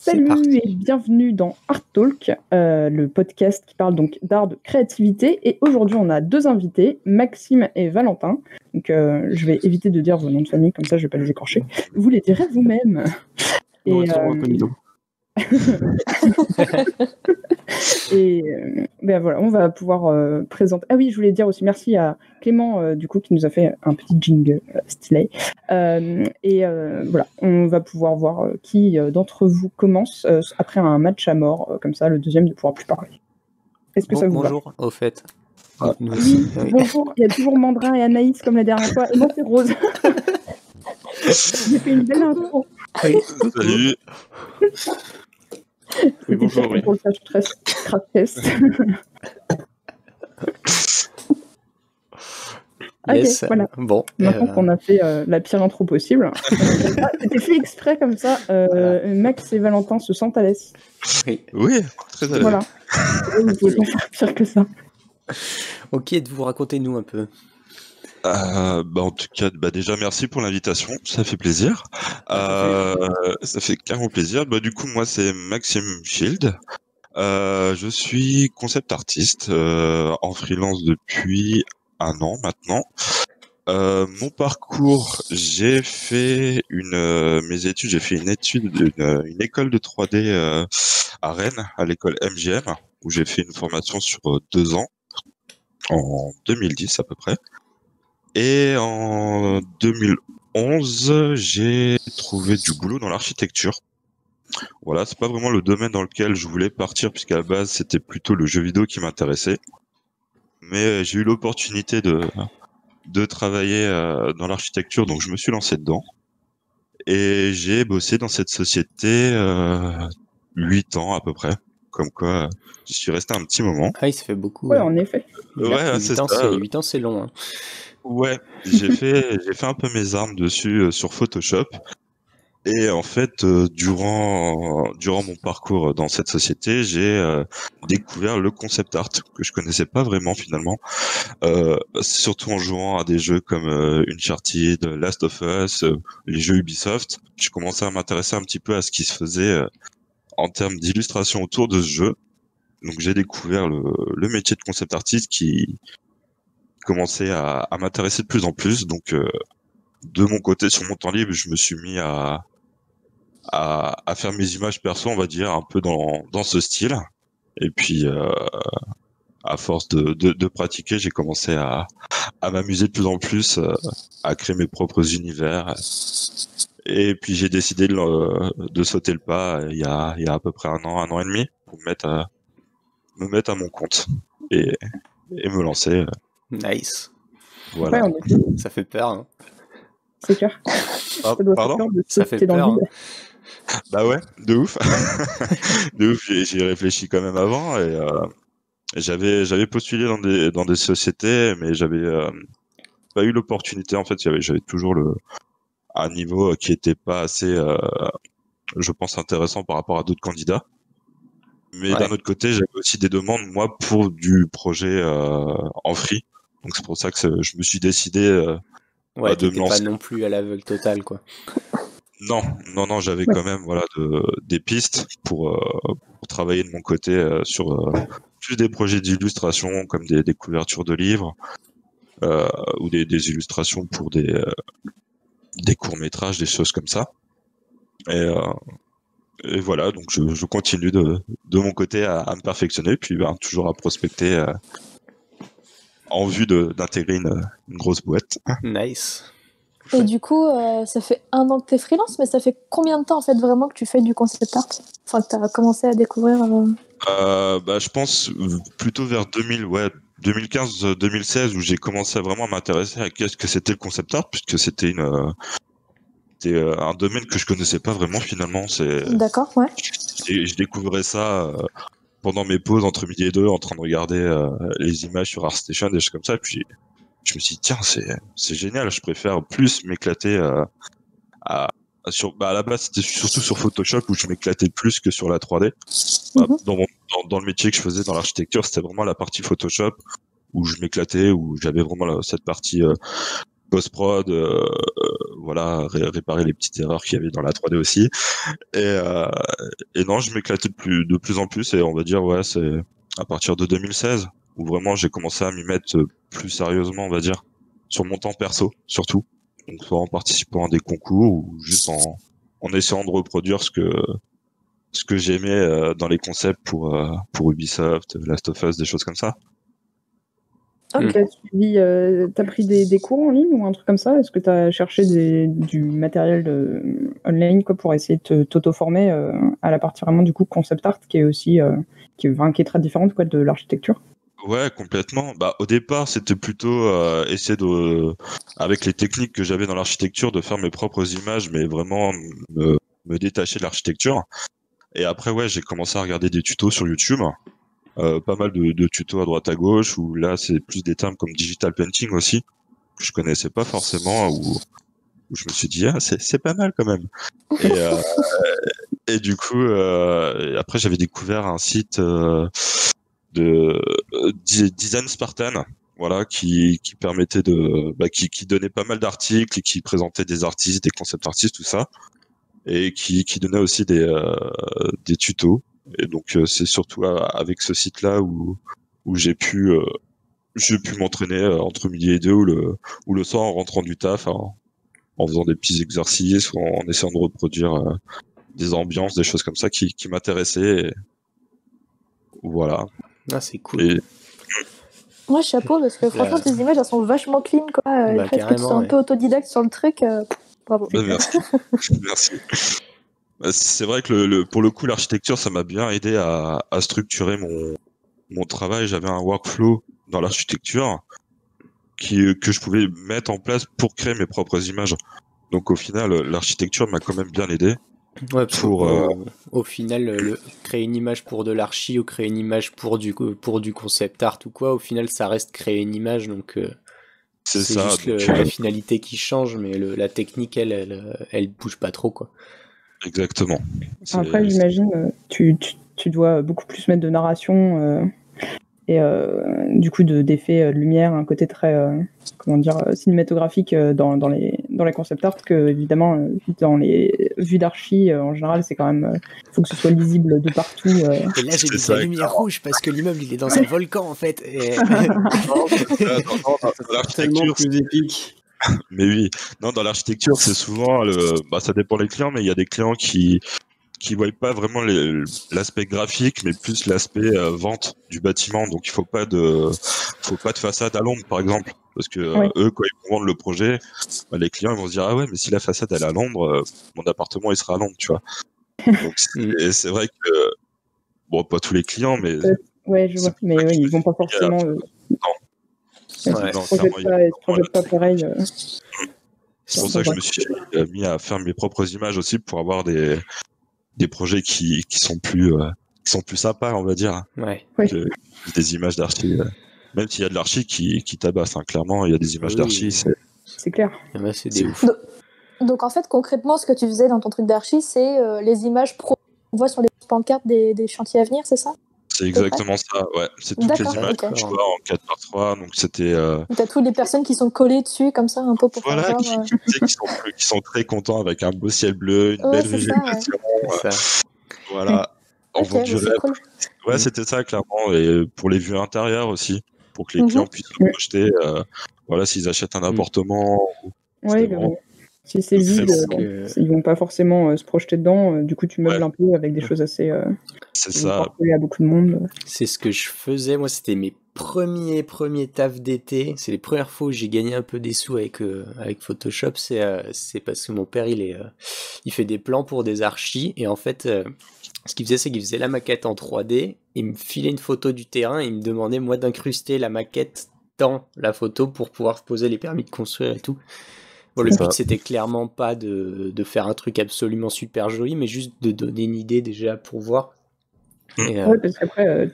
Salut et bienvenue dans Art Talk, le podcast qui parle donc d'art, de créativité. Et aujourd'hui, on a deux invités, Maxime et Valentin. Donc, je vais éviter de dire vos noms de famille, comme ça, je ne vais pas les écorcher. Vous les direz vous-même. Et ben voilà, on va pouvoir présenter. Ah oui, je voulais dire aussi merci à Clément du coup qui nous a fait un petit jingle stylé. Voilà, on va pouvoir voir qui d'entre vous commence après un match à mort, comme ça le deuxième ne pourra plus parler. Est-ce que ça vous va? Bonjour, au fait. Nous aussi, oui. Bonjour, il y a toujours Mandrin et Anaïs comme la dernière fois, et moi c'est Rose. J'ai fait une belle intro. Oui. Salut. Oui, bonjour. Pour le crash test. Yes. Ok, voilà. Bon. Maintenant qu'on a fait la pire intro possible, c'était fait exprès comme ça. Voilà. Max et Valentin se sentent à l'aise. Oui, très à l'aise. Voilà. Vous pouvez pas faire pire que ça. Ok, vous racontez-nous un peu. En tout cas, déjà merci pour l'invitation, ça fait plaisir. Ça fait carrément plaisir. Du coup, moi c'est Maxime Schild. Je suis concept artiste en freelance depuis 1 an maintenant. Mon parcours, j'ai fait mes études, j'ai fait une école de 3D à Rennes, à l'école MGM, où j'ai fait une formation sur 2 ans, en 2010 à peu près. Et en 2011, j'ai trouvé du boulot dans l'architecture. Voilà, c'est pas vraiment le domaine dans lequel je voulais partir, puisqu'à la base, c'était plutôt le jeu vidéo qui m'intéressait. Mais j'ai eu l'opportunité de travailler dans l'architecture, donc je me suis lancé dedans. Et j'ai bossé dans cette société 8 ans à peu près. Comme quoi, j'y suis resté un petit moment. Ah, ça fait beaucoup. Ouais, en effet. Ouais, c'est ça. 8 ans, c'est long. Hein. Ouais, j'ai fait un peu mes armes dessus sur Photoshop. Et en fait, durant mon parcours dans cette société, j'ai découvert le concept art que je connaissais pas vraiment finalement, surtout en jouant à des jeux comme Uncharted, Last of Us, les jeux Ubisoft. J'ai commencé à m'intéresser un petit peu à ce qui se faisait en termes d'illustration autour de ce jeu. Donc j'ai découvert le métier de concept artiste qui commençait à m'intéresser de plus en plus. Donc de mon côté, sur mon temps libre, je me suis mis à faire mes images perso, on va dire, un peu dans ce style. Et puis, à force de pratiquer, j'ai commencé à m'amuser de plus en plus, à créer mes propres univers. Et puis, j'ai décidé de sauter le pas il y a à peu près 1 an et demi, pour me mettre à mon compte et me lancer. Nice. Voilà. Ouais, ça fait peur. Hein. C'est clair. Pardon ? Ça fait peur. Bah ouais, de ouf. De ouf, j'y ai réfléchi quand même avant et j'avais postulé dans des sociétés, mais j'avais pas eu l'opportunité. En fait, j'avais toujours un niveau qui était pas assez, je pense, intéressant par rapport à d'autres candidats. Mais d'un autre côté, j'avais aussi des demandes, moi, pour du projet en free. Donc c'est pour ça que je me suis décidé de me lancer. Pas non plus à l'aveugle total, quoi. Non, j'avais quand même des pistes pour travailler de mon côté sur plus des projets d'illustration comme des couvertures de livres ou des illustrations pour des courts-métrages, des choses comme ça. Et voilà, donc je continue de mon côté à me perfectionner, puis toujours à prospecter en vue d'intégrer une grosse boîte. Nice. Et du coup, ça fait 1 an que tu es freelance, mais ça fait combien de temps en fait vraiment que tu fais du concept art ? Enfin, que tu as commencé à découvrir je pense plutôt vers 2015-2016 où j'ai commencé à vraiment m'intéresser à qu'est-ce que c'était le concept art, puisque c'était un domaine que je connaissais pas vraiment finalement. D'accord, ouais. Je découvrais ça pendant mes pauses entre midi et 2 en train de regarder les images sur ArtStation, des choses comme ça, puis je me suis dit, tiens, c'est génial, je préfère plus m'éclater à la base, c'était surtout sur Photoshop où je m'éclatais plus que sur la 3D. Dans le métier que je faisais dans l'architecture, c'était vraiment la partie Photoshop où je m'éclatais, où j'avais vraiment cette partie post-prod, voilà, réparer les petites erreurs qu'il y avait dans la 3D aussi. Et non, je m'éclatais de plus en plus, et on va dire, ouais, c'est à partir de 2016 où vraiment j'ai commencé à m'y mettre plus sérieusement, on va dire, sur mon temps perso, surtout. Donc, soit en participant à des concours ou juste en essayant de reproduire ce que j'aimais dans les concepts pour Ubisoft, Last of Us, des choses comme ça. Ok, t'as pris des cours en ligne ou un truc comme ça? Est-ce que t'as cherché du matériel online quoi, pour essayer de t'auto-former à la partie vraiment du coup concept art qui est aussi qui est très différente quoi, de l'architecture? Ouais, complètement. Bah, au départ, c'était plutôt essayer avec les techniques que j'avais dans l'architecture, de faire mes propres images, mais vraiment me détacher de l'architecture. Et après, ouais, j'ai commencé à regarder des tutos sur YouTube. Pas mal de tutos à droite à gauche, où là c'est plus des termes comme digital painting aussi, que je connaissais pas forcément, où je me suis dit c'est pas mal quand même. Et du coup après j'avais découvert un site de Design Spartan, voilà, qui permettait qui donnait pas mal d'articles et qui présentait des artistes, des concept artistes, tout ça, et qui donnait aussi des tutos. Et donc c'est surtout avec ce site-là où j'ai pu m'entraîner entre midi et deux ou le soir en rentrant du taf, en faisant des petits exercices ou en essayant de reproduire des ambiances, des choses comme ça qui m'intéressaient. Et voilà. Ah, c'est cool. Et Moi, chapeau, parce que franchement, tes images, elles sont vachement clean, quoi. Le fait que tu sois un peu autodidacte sur le truc, bravo. merci. Merci. C'est vrai que pour le coup, l'architecture, ça m'a bien aidé à structurer mon travail. J'avais un workflow dans l'architecture que je pouvais mettre en place pour créer mes propres images. Donc au final, l'architecture m'a quand même bien aidé. Ouais, au final, créer une image pour de l'archi ou créer une image pour du concept art ou quoi, au final, ça reste créer une image. Donc c'est ça, juste la finalité qui change, mais la technique, elle bouge pas trop, quoi. Exactement. Après, j'imagine, tu dois beaucoup plus mettre de narration et du coup d'effets de lumière, un côté très cinématographique dans les concept art que évidemment dans les vues d'archi en général c'est quand même faut que ce soit lisible de partout. Et là j'ai mis de la lumière rouge parce que l'immeuble il est dans un volcan en fait. Et... c'est tellement plus épique. Mais oui, non, dans l'architecture c'est souvent ça dépend des clients, mais il y a des clients qui voient pas vraiment l'aspect graphique, mais plus l'aspect vente du bâtiment. Donc il faut pas de façade à l'ombre, par exemple, parce que eux, quand ils vendent le projet, les clients ils vont se dire ah ouais, mais si la façade elle est à l'ombre, mon appartement il sera à l'ombre, tu vois. Donc c'est vrai que bon, pas tous les clients, mais ouais, je vois, mais oui, ils vont pas forcément. Non, ils projettent pas pareil. C'est pour ça que je me suis mis à faire mes propres images aussi pour avoir des projets qui sont plus sympas, on va dire, que des images d'archi. Même s'il y a de l'archi qui tabasse, hein, clairement, il y a des images d'archi. C'est clair. C'est des ouf. Donc en fait, concrètement, ce que tu faisais dans ton truc d'archi, c'est les images pro qu'on voit sur les pancartes des chantiers à venir, c'est ça? C'est exactement ça, ouais. C'est toutes les images que je vois en 4x3, donc c'était... T'as toutes les personnes qui sont collées dessus, comme ça, un peu pour voilà, faire genre... qui sont très contents avec un beau ciel bleu, une belle végétation. Voilà, en vue du rêve. Cool. Ouais, c'était ça, clairement. Et pour les vues intérieures aussi, pour que les clients puissent se projeter, voilà, s'ils achètent un appartement... Oui, si c'est vide, ils vont pas forcément se projeter dedans. Du coup, tu meubles un peu avec des choses assez... c'est ça. À beaucoup de monde. C'est ce que je faisais. Moi, c'était mes premiers tafs d'été. C'est les premières fois où j'ai gagné un peu des sous avec Photoshop. C'est parce que mon père, il fait des plans pour des archis. Et en fait, ce qu'il faisait, c'est qu'il faisait la maquette en 3D. Il me filait une photo du terrain. Et il me demandait, moi, d'incruster la maquette dans la photo pour pouvoir poser les permis de construire et tout. Bon, le but, c'était clairement pas de faire un truc absolument super joli, mais juste de donner une idée déjà pour voir. Et parce qu'après,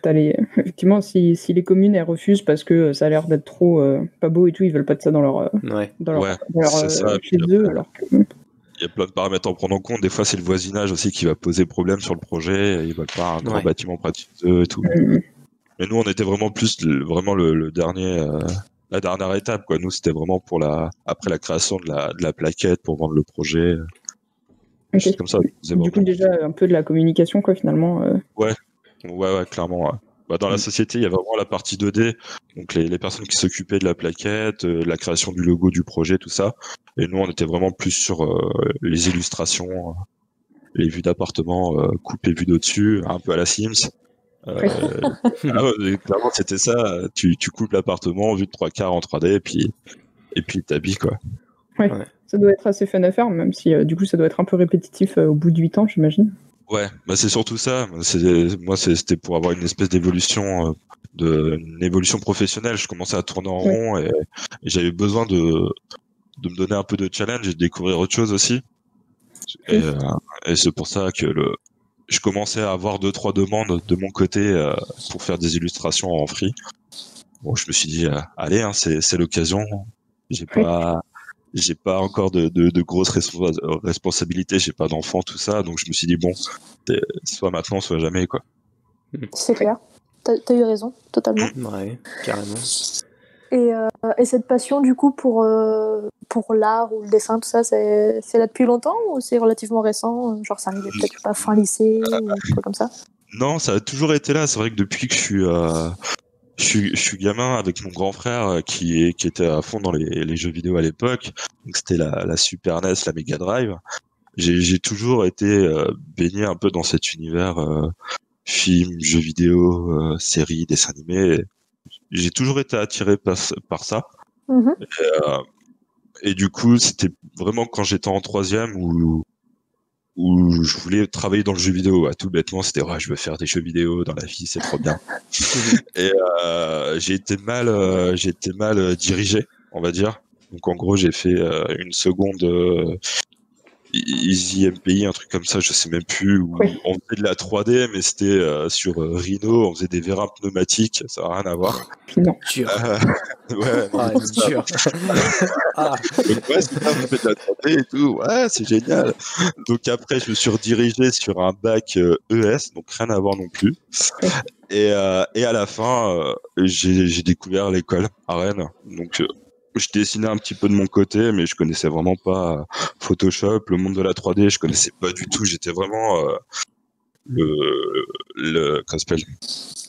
effectivement, si les communes elles refusent parce que ça a l'air d'être trop pas beau et tout, ils veulent pas de ça dans leur chez eux. Alors que... Il y a plein de paramètres à prendre en compte. Des fois, c'est le voisinage aussi qui va poser problème sur le projet. Ils veulent pas un grand bâtiment près de eux et tout. Mais nous, on était vraiment plus le dernier la dernière étape, quoi. Nous, c'était vraiment pour après la création de la plaquette, pour vendre le projet. Ok. Choses comme ça. Du coup, déjà, un peu de la communication, quoi, finalement. Ouais, clairement. Ouais. Bah, dans la société, il y avait vraiment la partie 2D, donc les personnes qui s'occupaient de la plaquette, la création du logo du projet, tout ça. Et nous, on était vraiment plus sur les illustrations, les vues d'appartement, coupées vues d'au-dessus, un peu à la Sims. Clairement, c'était ça. Tu coupes l'appartement, vue de 3/4 en 3D, et puis t'habilles, quoi. Ouais. Ça doit être assez fun à faire, même si du coup, ça doit être un peu répétitif au bout de 8 ans, j'imagine. Ouais, bah c'est surtout ça. Moi, c'était pour avoir une espèce d'évolution, une évolution professionnelle. Je commençais à tourner en rond et j'avais besoin de me donner un peu de challenge et de découvrir autre chose aussi. Et c'est pour ça que je commençais à avoir 2-3 demandes de mon côté pour faire des illustrations en free. Bon, je me suis dit, allez, hein, c'est l'occasion. J'ai pas encore de grosses responsabilités, j'ai pas d'enfants, tout ça, donc je me suis dit bon, soit maintenant, soit jamais, quoi. C'est clair. T'as eu raison, totalement. Ouais, carrément. Et cette passion, du coup, pour l'art ou le dessin, tout ça, c'est là depuis longtemps ou c'est relativement récent? Genre, ça arrivait peut-être pas fin lycée ou quoi comme ça? Non, ça a toujours été là. C'est vrai que depuis que je suis gamin avec mon grand frère qui était à fond dans les jeux vidéo à l'époque. Donc c'était la Super NES, la Mega Drive. J'ai toujours été baigné un peu dans cet univers films, jeux vidéo, séries, dessins animés. J'ai toujours été attiré par ça. Et du coup, c'était vraiment quand j'étais en 3e où je voulais travailler dans le jeu vidéo. Tout bêtement, c'était je veux faire des jeux vidéo dans la vie, c'est trop bien. Et j'ai été mal dirigé, on va dire. Donc en gros, j'ai fait une seconde Easy MPI, un truc comme ça, je sais même plus, où on faisait de la 3D, mais c'était sur Rhino, on faisait des vérins pneumatiques, ça n'a rien à voir. Non. Dur. Ouais, non, dur. Donc, ouais, c'est ça, on fait de la 3D et tout, ouais, c'est génial. Donc après, je me suis redirigé sur un bac ES, donc rien à voir non plus. Et à la fin, j'ai découvert l'école à Rennes. Donc je dessinais un petit peu de mon côté, mais je connaissais vraiment pas Photoshop, le monde de la 3D, je connaissais pas du tout. J'étais vraiment comment s'appelle,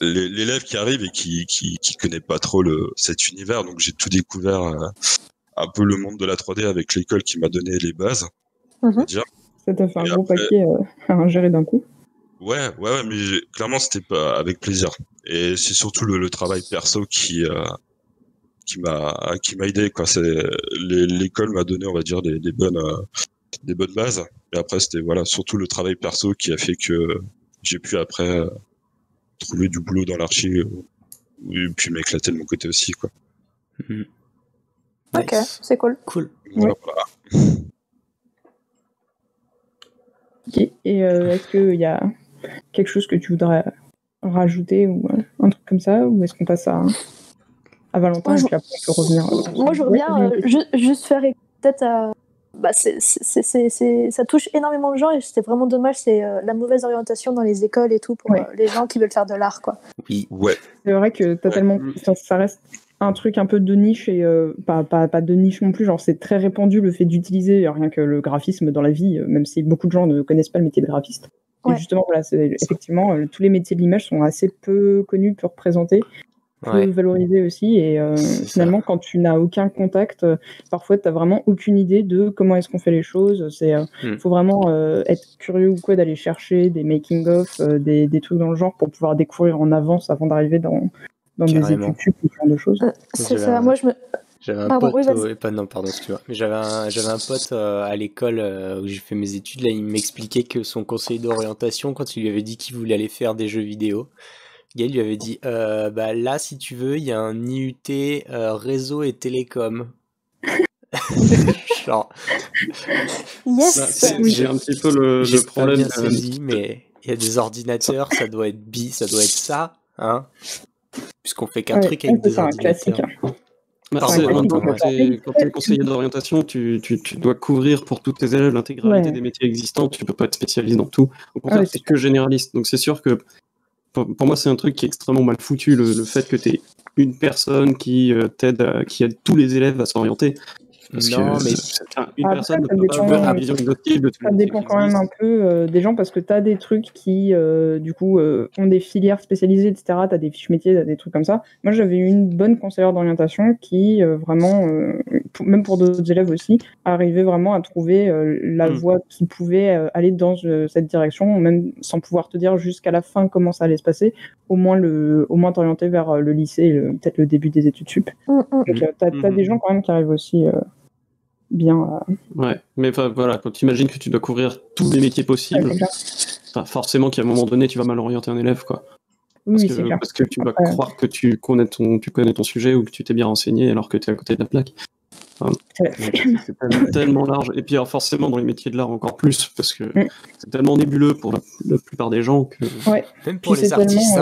l'élève qui arrive et qui connaît pas trop cet univers. Donc j'ai tout découvert un peu le monde de la 3D avec l'école qui m'a donné les bases. On va dire. Ça t'a fait un gros paquet à ingérer d'un coup. Ouais, mais clairement c'était pas avec plaisir. Et c'est surtout le travail perso qui m'a aidé, quoi. L'école m'a donné, on va dire, des bonnes bases. Et après c'était surtout le travail perso qui a fait que j'ai pu après trouver du boulot dans l'archi et puis m'éclater de mon côté aussi, quoi. Ok, c'est cool. Voilà. Ok. Et est-ce qu'il y a quelque chose que tu voudrais rajouter ou un truc comme ça, ou est-ce qu'on passe à Valentin et puis après on peut revenir Moi je reviens juste faire peut-être à... ça touche énormément de gens et c'était vraiment dommage, c'est la mauvaise orientation dans les écoles et tout pour les gens qui veulent faire de l'art, quoi. Oui. C'est vrai que t'as tellement... ça reste un truc un peu de niche et pas de niche non plus, genre c'est très répandu le fait d'utiliser rien que le graphisme dans la vie, même si beaucoup de gens ne connaissent pas le métier de graphiste. Et justement, effectivement, tous les métiers de l'image sont assez peu connus, peu représentés, peu valorisés aussi. Et finalement, quand tu n'as aucun contact, parfois, tu n'as vraiment aucune idée de comment est-ce qu'on fait les choses. Il faut vraiment être curieux ou quoi d'aller chercher des making-of, des trucs dans le genre pour pouvoir découvrir en avance avant d'arriver dans des études sup ou ce genre de choses. C'est ça, moi je me... J'avais un pote, excuse-moi. Mais j'avais un pote à l'école où j'ai fait mes études. Là, il m'expliquait que son conseiller d'orientation, quand il lui avait dit qu'il voulait aller faire des jeux vidéo, Gaël lui avait dit là, si tu veux, il y a un IUT réseau et télécom. Genre. Yes. J'ai un petit peu le problème. Bien saisi, mais il y a des ordinateurs, ça doit être ça, hein. Puisqu'on fait qu'un truc avec des ordinateurs. Quand tu es conseiller d'orientation, tu dois couvrir pour tous tes élèves l'intégralité des métiers existants, tu peux pas être spécialiste dans tout. Au contraire, c'est que généraliste. Donc c'est sûr que pour moi, c'est un truc qui est extrêmement mal foutu, le fait que tu aies une personne qui t'aide, qui aide tous les élèves à s'orienter. Parce Non, que mais une Après, personne ne ça peut pas dépend, avoir une vision exhaustive de tous ça les dépend quand même un peu des gens parce que tu as des trucs qui, du coup, ont des filières spécialisées, etc. Tu as des fiches métiers, tu as des trucs comme ça. Moi, j'avais eu une bonne conseillère d'orientation qui, vraiment, même pour d'autres élèves aussi, arrivait vraiment à trouver la voie qui pouvait aller dans cette direction, même sans pouvoir te dire jusqu'à la fin comment ça allait se passer, au moins t'orienter vers le lycée, peut-être le début des études sup. Donc, t'as des gens quand même qui arrivent aussi bien. Ouais, mais voilà, quand tu imagines que tu dois couvrir tous les métiers possibles, forcément qu'à un moment donné, tu vas mal orienter un élève, quoi. Oui, c'est clair. Parce que tu vas croire que tu connais ton sujet ou que tu t'es bien renseigné alors que tu es à côté de la plaque. Enfin, c'est tellement large. Et puis alors forcément, dans les métiers de l'art, encore plus, parce que c'est tellement nébuleux pour la plupart des gens que... Ouais. Même pour les artistes.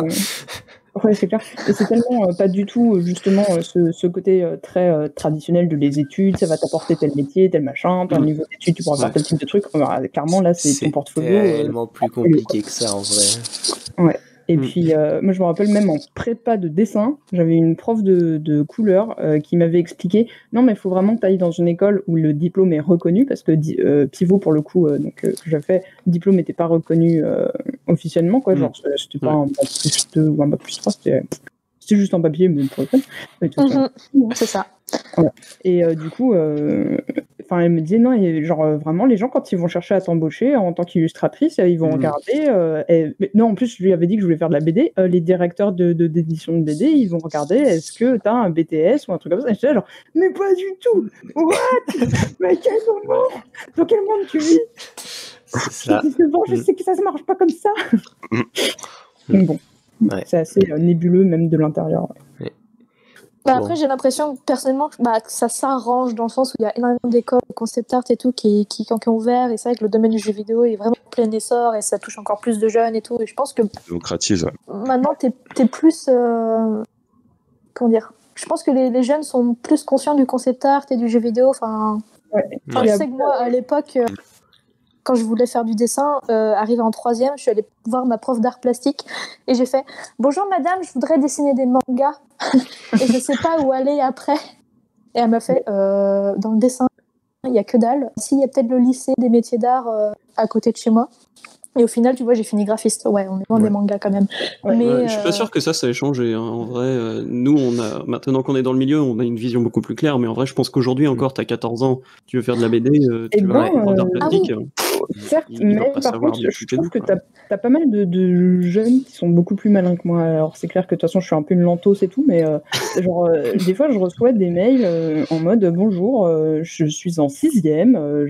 Ouais, c'est clair. Et c'est tellement pas du tout, justement, ce côté très traditionnel de les études, ça va t'apporter tel métier, tel machin, tel niveau d'études, tu pourras faire tel type de truc. Clairement, là, c'est ton portfolio. C'est tellement plus compliqué que ça, en vrai. Ouais. Et puis, moi, je me rappelle même en prépa de dessin, j'avais une prof de couleur qui m'avait expliqué non, mais il faut vraiment que tu ailles dans une école où le diplôme est reconnu, parce que Pivot, pour le coup, que j'ai fait, le diplôme n'était pas reconnu officiellement, quoi. Genre, c'était pas un bac plus 2 ou un bac plus 3, c'était juste un papier, mais pour le fun. C'est ça. Voilà. Et du coup, elle me disait non, et genre vraiment les gens quand ils vont chercher à t'embaucher en tant qu'illustratrice, ils vont regarder. Non, en plus je lui avais dit que je voulais faire de la BD. Les directeurs d'édition de BD, ils vont regarder est-ce que t'as un BTS ou un truc comme ça. Et j'étais là, genre mais pas du tout. What? Mais quel moment? Dans quel monde tu vis? C'est ça. Je sais que ça se marche pas comme ça. Donc bon, c'est assez nébuleux même de l'intérieur. Ouais. Après, j'ai l'impression personnellement que ça s'arrange dans le sens où il y a énormément d'écoles de concept art et tout qui ont ouvert, et c'est vrai que le domaine du jeu vidéo est vraiment en plein essor et ça touche encore plus de jeunes et tout, et je pense que démocratise. Maintenant t'es plus comment dire, je pense que les jeunes sont plus conscients du concept art et du jeu vidéo. Je sais que moi à l'époque quand je voulais faire du dessin, arrivé en 3e, je suis allée voir ma prof d'art plastique et j'ai fait « Bonjour madame, je voudrais dessiner des mangas et je sais pas où aller après. » Et elle m'a fait « Dans le dessin, il n'y a que dalle. Si, il y a peut-être le lycée des métiers d'art à côté de chez moi. » Et au final, tu vois, j'ai fini graphiste. Ouais, on est loin des mangas quand même. Mais, je suis pas sûr que ça ait changé. Hein. En vrai, nous, maintenant qu'on est dans le milieu, on a une vision beaucoup plus claire. Mais en vrai, je pense qu'aujourd'hui encore, t'as 14 ans, tu veux faire de la BD, tu vas avoir d'art plastique. Certes, mais par contre, je trouve que t'as pas mal de jeunes qui sont beaucoup plus malins que moi. Alors, c'est clair que de toute façon, je suis un peu une lentos et tout, mais des fois, je reçois des mails en mode « Bonjour, je suis en 6e,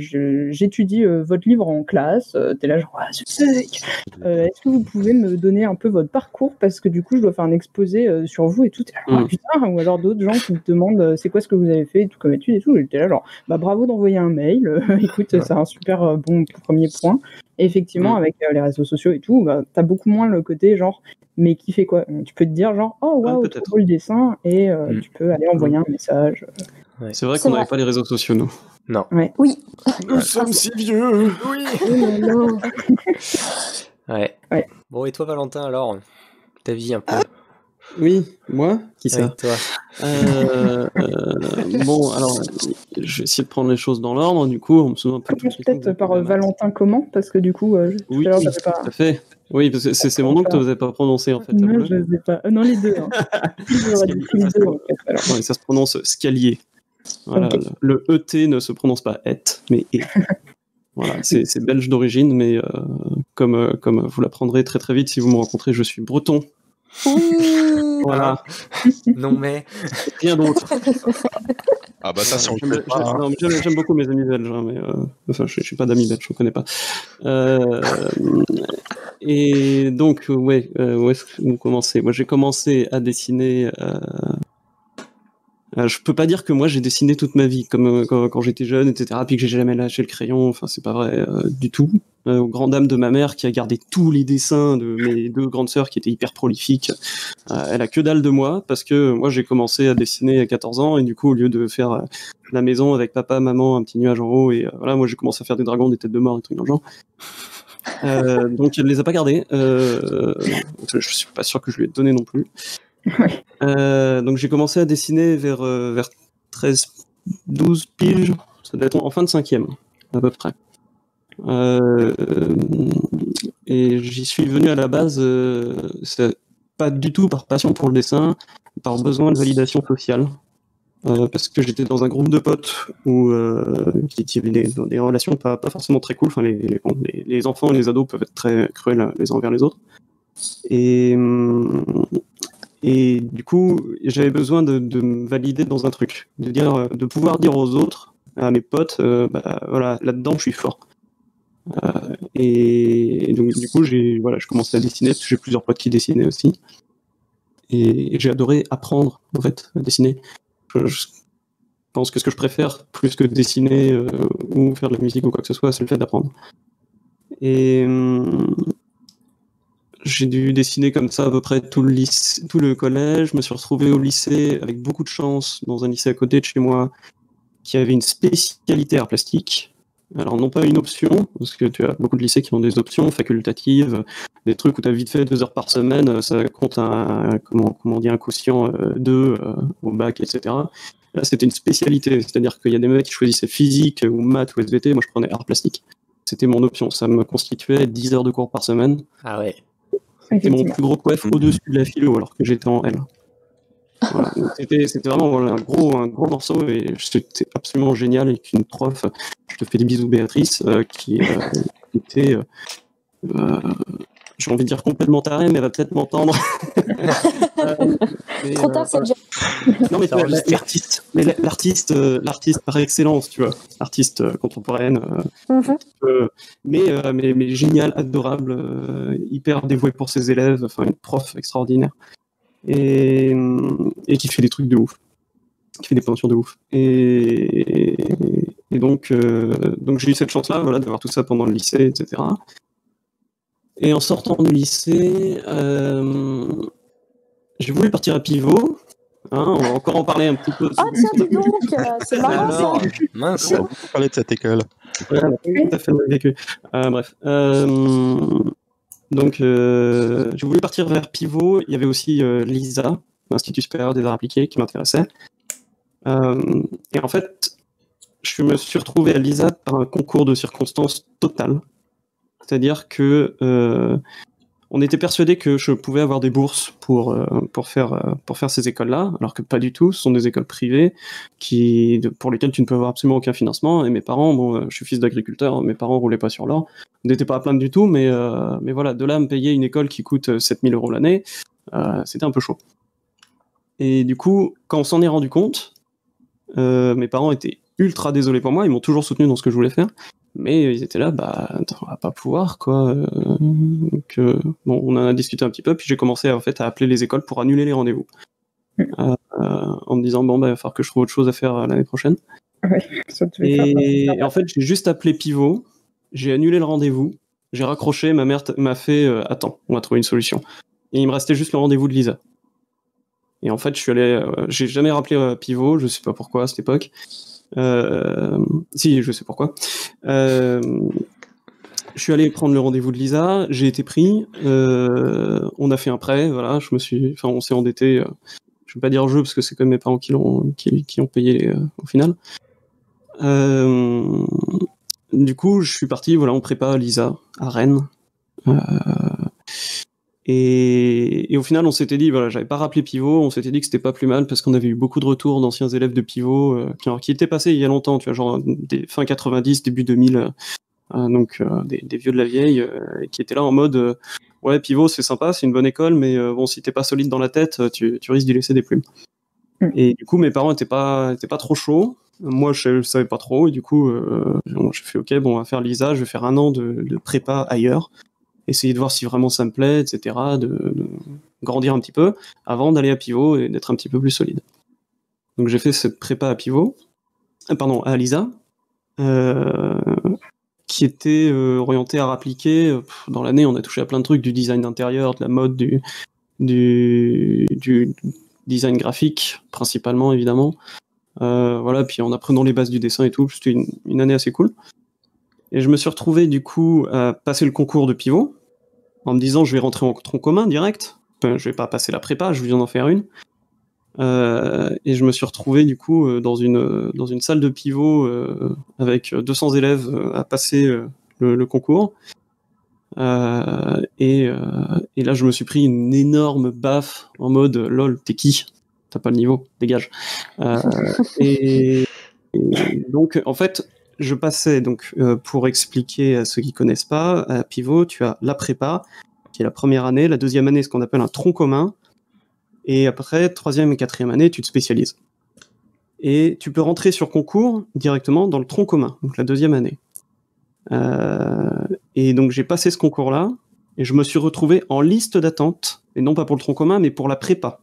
j'étudie votre livre en classe. » T'es là, genre « est-ce que vous pouvez me donner un peu votre parcours parce que du coup, je dois faire un exposé sur vous et tout. » T'es là, putain. Ou alors d'autres gens qui te demandent « C'est quoi ce que vous avez fait et tout comme étude et tout. » Et t'es là, genre « Bravo d'envoyer un mail. Écoute, c'est un super bon premier point. » Et effectivement, avec les réseaux sociaux et tout, t'as beaucoup moins le côté genre, mais qui fait quoi? Tu peux te dire genre, oh waouh, trop beau le dessin, et tu peux aller envoyer un message. C'est vrai qu'on n'avait pas les réseaux sociaux, nous. Non. Oui. Nous sommes si vieux. Oui. Ouais. Bon, et toi, Valentin, alors, ta vie un peu? Oui, moi? Qui ça? Toi. Bon, alors, je vais essayer de prendre les choses dans l'ordre. Du coup, on me souvient un peu. Peut-être par Valentin comment? Parce que du coup, oui, tout à fait. Oui, parce que c'est mon nom que tu n'osais pas prononcer en fait. Non, je ne sais pas. Non, les deux. Hein. J'aurais dit les deux en fait. Alors. Non, ça se prononce scalier. Voilà, le ET ne se prononce pas et, mais et. Voilà, c'est belge d'origine, mais comme vous l'apprendrez très très vite si vous me rencontrez, je suis breton. Voilà. Non mais rien d'autre. Ah bah ça, si on le fait pas. J'aime beaucoup mes amis belges, hein, mais enfin, je suis pas d'amis belges, je ne connais pas. Et donc, où est-ce que vous commencez? Moi, j'ai commencé à dessiner. Je peux pas dire que moi j'ai dessiné toute ma vie, comme quand j'étais jeune, etc. Puis que j'ai jamais lâché le crayon. Enfin, c'est pas vrai du tout. Aux grandes dames de ma mère qui a gardé tous les dessins de mes deux grandes sœurs qui étaient hyper prolifiques. Elle a que dalle de moi parce que moi j'ai commencé à dessiner à 14 ans et du coup au lieu de faire la maison avec papa, maman, un petit nuage en haut et voilà, moi j'ai commencé à faire des dragons, des têtes de mort, des trucs dans le genre. Donc elle les a pas gardés. Je suis pas sûr que je lui ai donné non plus. Ouais. Donc j'ai commencé à dessiner vers 13-12 piges. Ça doit être en fin de 5e, à peu près. Et j'y suis venu à la base, c'est pas du tout par passion pour le dessin, par besoin de validation sociale. Parce que j'étais dans un groupe de potes qui avaient des relations pas forcément très cool. Enfin, les enfants et les ados peuvent être très cruels les uns envers les autres. Et du coup, j'avais besoin de me valider dans un truc, de pouvoir dire aux autres, à mes potes, voilà, là-dedans, je suis fort. Et donc, du coup, je commençais à dessiner, parce que j'ai plusieurs potes qui dessinaient aussi. Et j'ai adoré apprendre, en fait, à dessiner. Je pense que ce que je préfère, plus que dessiner ou faire de la musique ou quoi que ce soit, c'est le fait d'apprendre. Et j'ai dû dessiner comme ça à peu près tout le collège. Je me suis retrouvé au lycée avec beaucoup de chance, dans un lycée à côté de chez moi, qui avait une spécialité art plastique. Alors non pas une option, parce que tu as beaucoup de lycées qui ont des options facultatives, des trucs où tu as vite fait 2 heures par semaine, ça compte un quotient 2 au bac, etc. Là, c'était une spécialité, c'est-à-dire qu'il y a des mecs qui choisissaient physique ou maths ou SVT, moi je prenais art plastique. C'était mon option, ça me constituait 10 heures de cours par semaine. Ah ouais. C'était mon plus gros coef au-dessus de la philo, alors que j'étais en L. Voilà. C'était vraiment un gros morceau et c'était absolument génial avec une prof, je te fais des bisous Béatrice, qui était, j'ai envie de dire complètement tarée, mais elle va peut-être m'entendre. Trop tard, c'est déjà. Non mais l'artiste par excellence, tu vois, l'artiste contemporaine, mais génial, adorable, hyper dévouée pour ses élèves, enfin une prof extraordinaire. Et qui fait des trucs de ouf, qui fait des peintures de ouf. Et donc j'ai eu cette chance-là, voilà, d'avoir tout ça pendant le lycée, etc. Et en sortant du lycée, j'ai voulu partir à Pivot. Hein, on va encore en parler un petit peu. Ah tiens, dis donc, c'est marrant Alors, ça. mince. On va parler de cette école. Ouais, tout à fait vécu. Bref. Donc, j'ai voulu partir vers Pivot. Il y avait aussi l'ISA, l'Institut supérieur des arts appliqués, qui m'intéressait. Et en fait, je me suis retrouvé à l'ISA par un concours de circonstances total. C'est-à-dire que on était persuadé que je pouvais avoir des bourses pour faire ces écoles-là, alors que pas du tout. Ce sont des écoles privées pour lesquelles tu ne peux avoir absolument aucun financement. Et mes parents, bon, je suis fils d'agriculteur, mes parents roulaient pas sur l'or. On n'était pas à plaindre du tout, mais voilà, de là à me payer une école qui coûte 7 000 € l'année, c'était un peu chaud. Et du coup, quand on s'en est rendu compte, mes parents étaient ultra désolés pour moi, ils m'ont toujours soutenu dans ce que je voulais faire, mais ils étaient là, on va pas pouvoir, quoi. Donc, bon, on en a discuté un petit peu, puis j'ai commencé à appeler les écoles pour annuler les rendez-vous. En me disant, il va falloir que je trouve autre chose à faire l'année prochaine. Ouais, ça et en fait, j'ai juste appelé Pivot, j'ai annulé le rendez-vous, j'ai raccroché, ma mère m'a fait attends, on va trouver une solution. Et il me restait juste le rendez-vous de Lisa. Et en fait, j'ai jamais rappelé Pivot, je sais pas pourquoi à cette époque. Si, je sais pourquoi. Je suis allé prendre le rendez-vous de Lisa, j'ai été pris, on a fait un prêt, voilà, on s'est endetté. Je vais pas dire jeu parce que c'est quand même mes parents qui ont payé au final. Du coup, je suis parti, voilà, on prépare Lisa à Rennes. Et au final, on s'était dit, voilà, j'avais pas rappelé Pivot, on s'était dit que c'était pas plus mal parce qu'on avait eu beaucoup de retours d'anciens élèves de Pivot qui étaient passés il y a longtemps, tu vois, genre fin 90, début 2000, donc des vieux de la vieille qui étaient là en mode ouais, Pivot c'est sympa, c'est une bonne école, mais bon, si t'es pas solide dans la tête, tu risques d'y laisser des plumes. Et du coup, mes parents étaient pas trop chauds. Moi, je savais pas trop, et du coup, j'ai fait ok, bon, on va faire Lisa, je vais faire 1 an de prépa ailleurs. Essayer de voir si vraiment ça me plaît, etc., de grandir un petit peu, avant d'aller à Pivot et d'être un petit peu plus solide. Donc j'ai fait cette prépa à Pivot, à Lisa, qui était orientée à appliquer. Dans l'année, on a touché à plein de trucs, du design d'intérieur, de la mode, du design graphique, principalement, évidemment. Voilà, puis en apprenant les bases du dessin et tout, c'était une année assez cool. Et je me suis retrouvé du coup à passer le concours de pivot en me disant je vais rentrer en tronc commun direct. Enfin, je vais pas passer la prépa, je viens d'en faire une. Et je me suis retrouvé du coup dans une salle de pivot avec 200 élèves à passer le concours. Et là, je me suis pris une énorme baffe en mode lol, t'es qui? T'as pas le niveau, dégage. Et donc, en fait, je passais, donc, pour expliquer à ceux qui connaissent pas, à pivot, tu as la prépa, qui est la première année, la deuxième année, ce qu'on appelle un tronc commun, et après, troisième et quatrième année, tu te spécialises. Et tu peux rentrer sur concours directement dans le tronc commun, donc la deuxième année. Et donc j'ai passé ce concours-là et je me suis retrouvé en liste d'attente, et non pas pour le tronc commun, mais pour la prépa.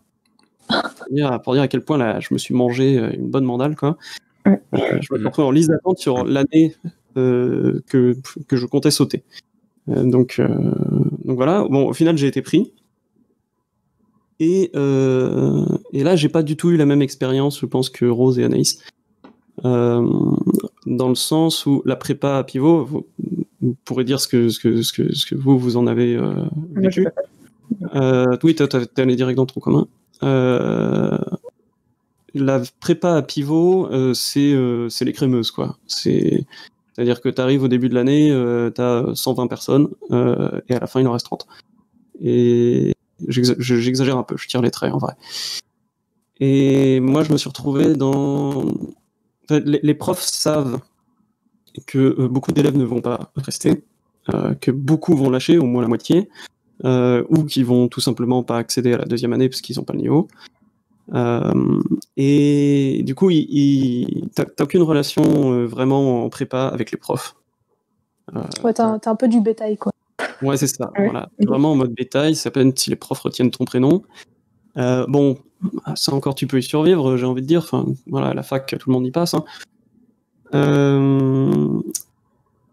Pour dire à quel point là, je me suis mangé une bonne mandale, quoi. Je me suis retrouvé en liste d'attente sur l'année que je comptais sauter. Donc voilà. Bon, au final, j'ai été pris. Et là, j'ai pas du tout eu la même expérience, je pense, que Rose et Anaïs. Dans le sens où la prépa à pivot, vous pourrez dire ce que vous en avez vécu. Oui, t'es allé direct dans le tronc commun. La prépa à pivot, c'est les crémeuses, quoi. C'est-à-dire que t'arrives au début de l'année, t'as 120 personnes, et à la fin, il en reste 30. Et j'exagère un peu, je tire les traits, en vrai. Et moi, je me suis retrouvé dans... Les profs savent que beaucoup d'élèves ne vont pas rester, que beaucoup vont lâcher, au moins la moitié, ou qui vont tout simplement pas accéder à la deuxième année parce qu'ils n'ont pas le niveau. Et du coup, t'as aucune relation vraiment en prépa avec les profs. Ouais, t'as un peu du bétail, quoi. Ouais, c'est ça. Ouais. Voilà. Vraiment en mode bétail, ça peine si les profs retiennent ton prénom. Bon, ça encore, tu peux y survivre, j'ai envie de dire. Enfin, voilà, à la fac, tout le monde y passe. Hein.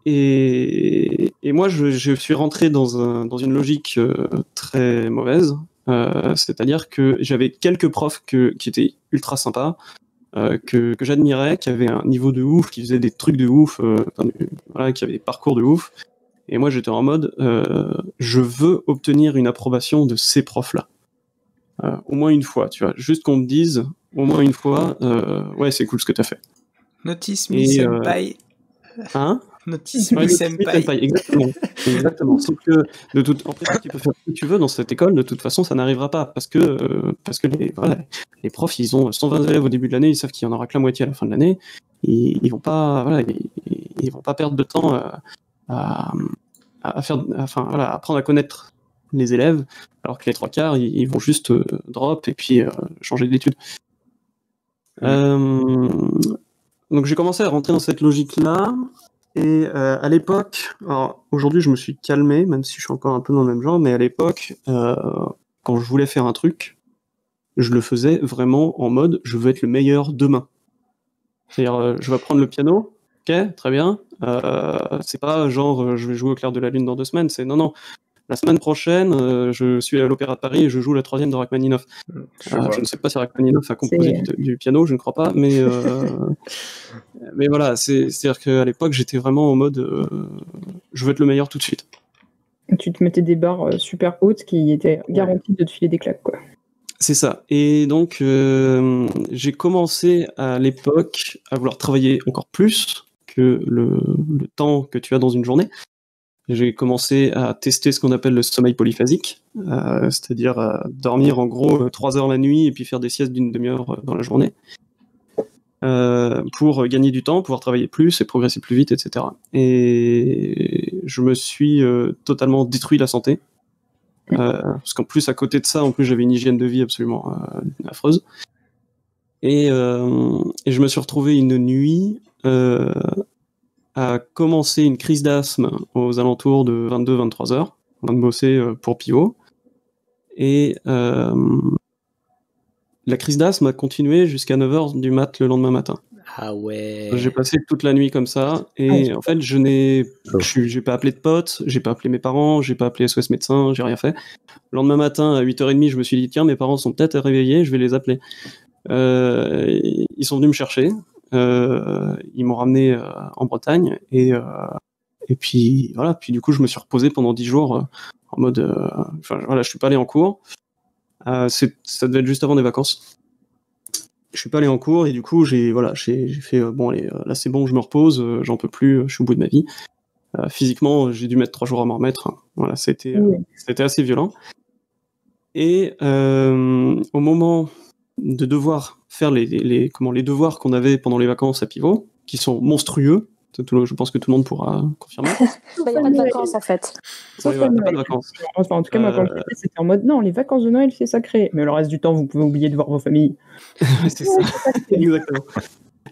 Et moi, je suis rentré dans une logique très mauvaise. C'est-à-dire que j'avais quelques profs qui étaient ultra sympas, que j'admirais, qui avaient un niveau de ouf, qui faisaient des trucs de ouf, voilà, qui avaient des parcours de ouf. Et moi, j'étais en mode, je veux obtenir une approbation de ces profs-là. Au moins une fois, tu vois. Juste qu'on me dise, au moins une fois, ouais, c'est cool ce que t'as fait. Notice me senpai. Hein? Notice me senpai. Exactement. Sauf que en fait, tu peux faire ce que tu veux dans cette école, de toute façon, ça n'arrivera pas parce que les profs, ils ont 120 élèves au début de l'année, ils savent qu'il y en aura que la moitié à la fin de l'année. Ils vont pas, ils vont pas perdre de temps à apprendre à connaître les élèves, alors que les trois quarts, ils vont juste drop et puis changer d'études. Donc j'ai commencé à rentrer dans cette logique-là, et à l'époque, alors aujourd'hui je me suis calmé, même si je suis encore un peu dans le même genre, mais à l'époque, quand je voulais faire un truc, je le faisais vraiment en mode je veux être le meilleur demain. C'est-à-dire, je vais prendre le piano, ok, très bien, c'est pas genre je vais jouer au clair de la lune dans 2 semaines, c'est non. La semaine prochaine, je suis à l'Opéra de Paris et je joue la 3e de Rachmaninoff. Je ne sais pas si Rachmaninoff a composé du piano, je ne crois pas, mais voilà, c'est-à-dire qu'à l'époque, j'étais vraiment en mode je veux être le meilleur tout de suite. Tu te mettais des barres super hautes qui étaient garanties de te filer des claques, quoi. C'est ça. Et donc, j'ai commencé à l'époque à vouloir travailler encore plus que le temps que tu as dans une journée. J'ai commencé à tester ce qu'on appelle le sommeil polyphasique, c'est-à-dire dormir en gros 3 heures la nuit et puis faire des siestes d'une demi-heure dans la journée, pour gagner du temps, pouvoir travailler plus et progresser plus vite, etc. Et je me suis totalement détruit la santé, parce qu'en plus, à côté de ça, j'avais une hygiène de vie absolument affreuse. Et je me suis retrouvé une nuit à commencer une crise d'asthme aux alentours de 22-23 heures, en train de bosser pour pivot. Et la crise d'asthme a continué jusqu'à 9h du mat le lendemain matin. Ah ouais. J'ai passé toute la nuit comme ça, et en fait, j'ai pas appelé de potes, j'ai pas appelé mes parents, j'ai pas appelé SOS médecin, j'ai rien fait. Le lendemain matin, à 8h30, je me suis dit, tiens, mes parents sont peut-être réveillés, je vais les appeler. Ils sont venus me chercher. Ils m'ont ramené en Bretagne, et Et puis voilà, puis du coup je me suis reposé pendant 10 jours en mode, voilà, je suis pas allé en cours. Ça devait être juste avant des vacances. Je suis pas allé en cours et du coup j'ai fait bon allez, là c'est bon, je me repose, j'en peux plus, je suis au bout de ma vie. Physiquement, j'ai dû mettre 3 jours à m'en remettre. Voilà, c'était assez violent. Et au moment de devoir faire les devoirs qu'on avait pendant les vacances à Pivot, qui sont monstrueux, je pense que tout le monde pourra confirmer. Il n'y a pas de vacances en fait. Il n'y a pas de vacances. Enfin, en tout cas, moi, quand je c'était en mode non, les vacances de Noël, c'est sacré. Mais le reste du temps, vous pouvez oublier de voir vos familles. C'est ça, exactement.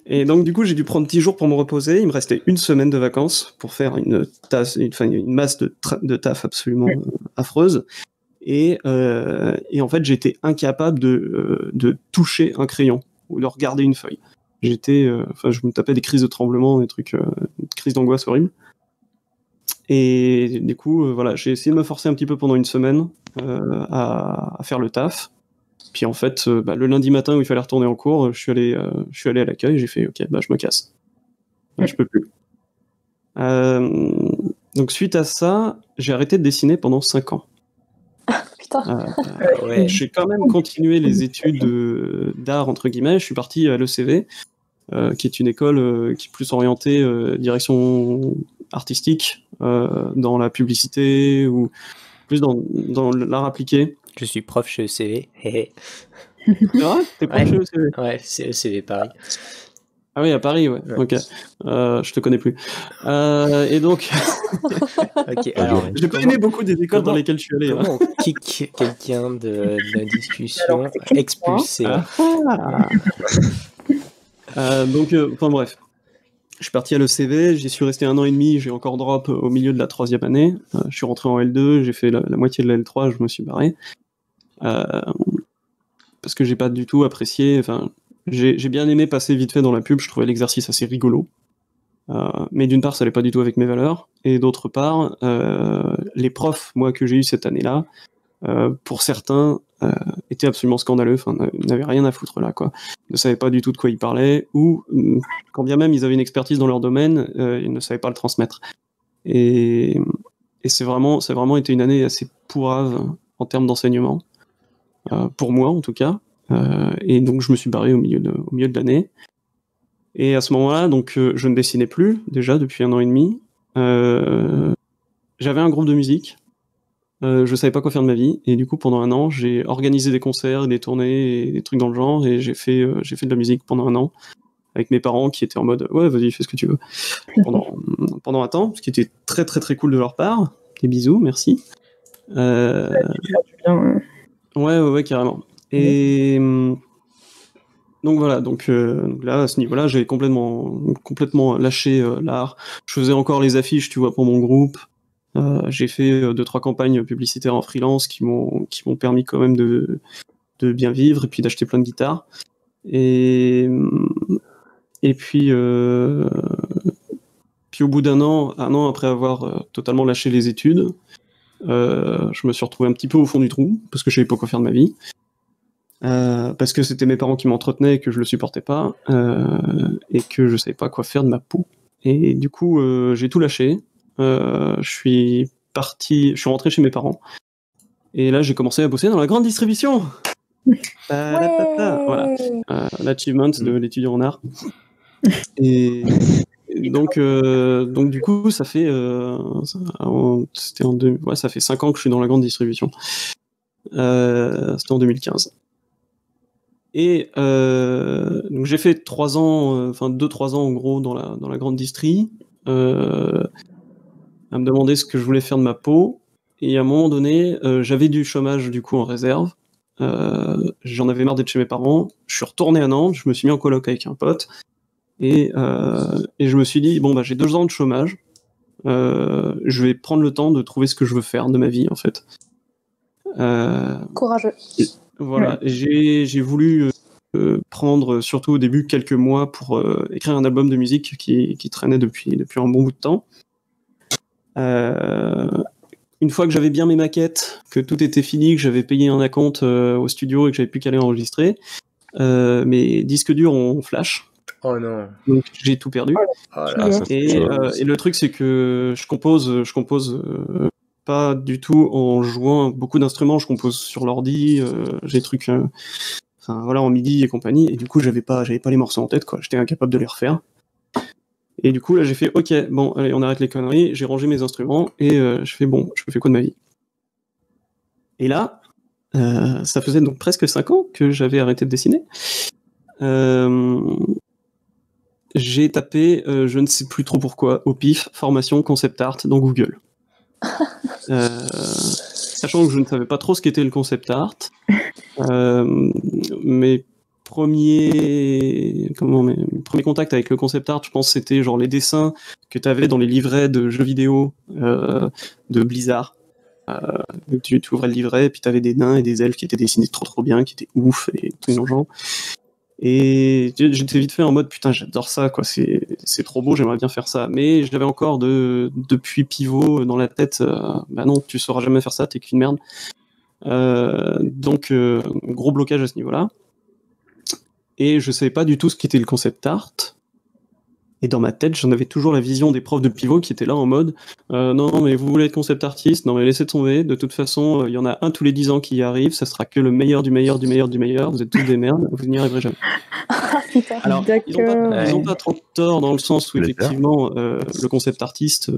Et donc, du coup, j'ai dû prendre 10 jours pour me reposer. Il me restait 1 semaine de vacances pour faire une masse de taf absolument affreuse. Et en fait, j'étais incapable de toucher un crayon ou de regarder une feuille. Je me tapais des crises de tremblement, des trucs, des crises d'angoisse horribles. Et du coup, voilà, j'ai essayé de me forcer un petit peu pendant 1 semaine à faire le taf. Puis en fait, le lundi matin où il fallait retourner en cours, je suis allé à l'accueil, j'ai fait OK, je me casse. Je peux plus. Donc suite à ça, j'ai arrêté de dessiner pendant 5 ans. Putain. J'ai quand même continué les études d'art entre guillemets. Je suis parti à l'ECV, qui est une école qui est plus orientée direction artistique, dans la publicité ou plus dans l'art appliqué. Je suis prof chez ECV. C'est vrai ? T'es prof chez ECV ? Ouais, c'est ECV Paris. Ah oui, à Paris, ouais. Ok. Je te connais plus. Et donc, ok. Alors, j'ai pas aimé beaucoup des écoles dans lesquelles je suis allé. Comment on kick quelqu'un de la discussion, expulsé. Donc, enfin bref. Je suis parti à l'ECV, j'y suis resté 1 an et demi, j'ai encore drop au milieu de la 3e année. Je suis rentré en L2, j'ai fait la moitié de la L3, je me suis barré. Parce que j'ai pas du tout apprécié. Enfin, j'ai bien aimé passer vite fait dans la pub, je trouvais l'exercice assez rigolo. Mais d'une part, ça allait pas du tout avec mes valeurs. Et d'autre part, les profs, moi, que j'ai eu cette année-là, pour certains, étaient absolument scandaleux, enfin, n'avaient rien à foutre là, quoi. Ils ne savaient pas du tout de quoi ils parlaient, ou quand bien même ils avaient une expertise dans leur domaine, ils ne savaient pas le transmettre. Et ça a vraiment été une année assez pourrave en termes d'enseignement, pour moi en tout cas. Et donc je me suis barré au milieu de l'année. Et à ce moment-là, donc je ne dessinais plus déjà depuis 1 an et demi. J'avais un groupe de musique. Je savais pas quoi faire de ma vie, et du coup pendant 1 an j'ai organisé des concerts, des tournées et des trucs dans le genre, et j'ai fait de la musique pendant 1 an avec mes parents qui étaient en mode ouais vas-y fais ce que tu veux pendant un temps, ce qui était très très très cool de leur part. Des bisous, merci. Ouais carrément. Et donc voilà, donc là à ce niveau-là j'ai complètement lâché l'art. Je faisais encore les affiches, tu vois, pour mon groupe. J'ai fait 2-3 campagnes publicitaires en freelance qui m'ont permis quand même de bien vivre et puis d'acheter plein de guitares. Et puis au bout d'un an après avoir totalement lâché les études, je me suis retrouvé un petit peu au fond du trou parce que je savais pas quoi faire de ma vie. Parce que c'était mes parents qui m'entretenaient et que je le supportais pas, et que je savais pas quoi faire de ma peau. Et du coup, j'ai tout lâché. Je suis rentré chez mes parents. Et là, j'ai commencé à bosser dans la grande distribution. Voilà. L'achievement de l'étudiant en art. Et donc du coup, ça fait ça fait 5 ans que je suis dans la grande distribution. C'était en 2015. Et donc j'ai fait 3 ans, 2-3 ans en gros dans la grande distri, à me demander ce que je voulais faire de ma peau. Et à un moment donné, j'avais du chômage du coup en réserve. J'en avais marre d'être chez mes parents. Je suis retourné à Nantes, je me suis mis en coloc avec un pote. Et je me suis dit, bon, j'ai 2 ans de chômage. Je vais prendre le temps de trouver ce que je veux faire de ma vie, en fait. Courageux. Voilà, j'ai voulu prendre, surtout au début, quelques mois pour écrire un album de musique qui traînait depuis un bon bout de temps. Une fois que j'avais bien mes maquettes, que tout était fini, que j'avais payé un acompte au studio et que j'avais plus qu'à aller enregistrer, mes disques durs ont flash. Oh non. Donc j'ai tout perdu. Et le truc, c'est que je compose pas du tout en jouant beaucoup d'instruments. Je compose sur l'ordi. J'ai des trucs, enfin voilà, en MIDI et compagnie. Et du coup, j'avais pas les morceaux en tête, quoi. J'étais incapable de les refaire. Et du coup, là, j'ai fait, ok, bon, allez, on arrête les conneries. J'ai rangé mes instruments et je fais, bon, je fais quoi de ma vie? Et là, ça faisait donc presque 5 ans que j'avais arrêté de dessiner. J'ai tapé, je ne sais plus trop pourquoi, au pif, formation concept art dans Google. Sachant que je ne savais pas trop ce qu'était le concept art, mes premiers contacts avec le concept art, je pense, c'était genre les dessins que tu avais dans les livrets de jeux vidéo de Blizzard. Tu ouvrais le livret, et puis tu avais des nains et des elfes qui étaient dessinés trop bien, qui étaient ouf et tout genre. Et j'étais vite fait en mode putain, j'adore ça, quoi, c'est trop beau, j'aimerais bien faire ça. Mais j'avais encore depuis pivot dans la tête, bah non, tu sauras jamais faire ça, t'es qu'une merde. Donc gros blocage à ce niveau-là. Et je savais pas du tout ce qu'était le concept art. Et dans ma tête, j'en avais toujours la vision des profs de pivot qui étaient là en mode non, mais vous voulez être concept artiste, non, mais laissez tomber, de toute façon, il y en a un tous les 10 ans qui y arrive, ça sera que le meilleur du meilleur du meilleur du meilleur, vous êtes tous des merdes, vous n'y arriverez jamais. Alors, ils ont pas trop tort dans le sens où, effectivement, le concept artiste,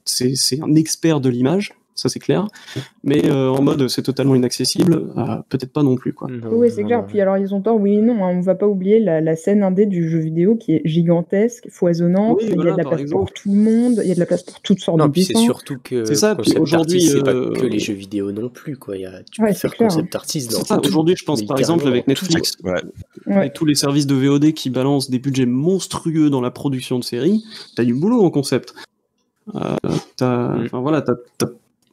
c'est un expert de l'image, ça c'est clair, mais en mode c'est totalement inaccessible, peut-être pas non plus, quoi. Oui, c'est clair. Puis alors ils ont tort, oui et non, hein. On va pas oublier la scène indé du jeu vidéo qui est gigantesque, foisonnante, il y a de la place pour tout le monde, il y a de la place pour toutes sortes de dessins. C'est surtout que c'est ça, concept aujourd'hui, artist, c'est pas que les jeux vidéo non plus, quoi. Tu peux faire concept artist dans tout. Aujourd'hui, je pense par exemple avec Netflix et tous les services de VOD qui balancent des budgets monstrueux dans la production de séries, t'as du boulot en concept.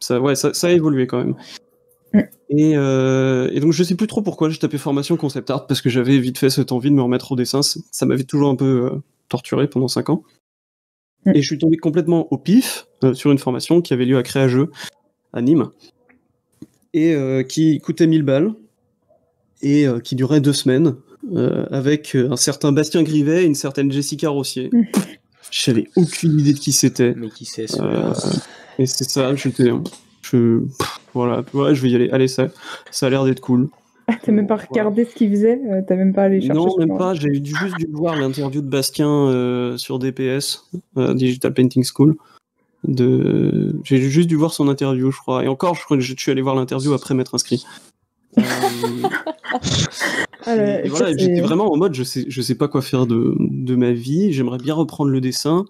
Ça a évolué quand même. Et donc je sais plus trop pourquoi j'ai tapé formation concept art, parce que j'avais vite fait cette envie de me remettre au dessin, ça m'avait toujours un peu torturé pendant 5 ans. Et je suis tombé complètement au pif sur une formation qui avait lieu à Créageux, à Nîmes, et qui coûtait 1000 balles, et qui durait 2 semaines, avec un certain Bastien Grivet et une certaine Jessica Rossier. J'avais aucune idée de qui c'était. Mais qui sait, et c'est ça, voilà, ouais, je vais y aller. Allez, ça a l'air d'être cool. T'as même pas regardé ce qu'il faisait? T'as même pas allé chercher? Non, même pas. J'ai juste dû voir l'interview de Bastien sur DPS, Digital Painting School. J'ai juste dû voir son interview, je crois. Et encore, je crois que je suis allé voir l'interview après m'être inscrit. Et voilà, j'étais vraiment en mode, je sais pas quoi faire de ma vie. J'aimerais bien reprendre le dessin.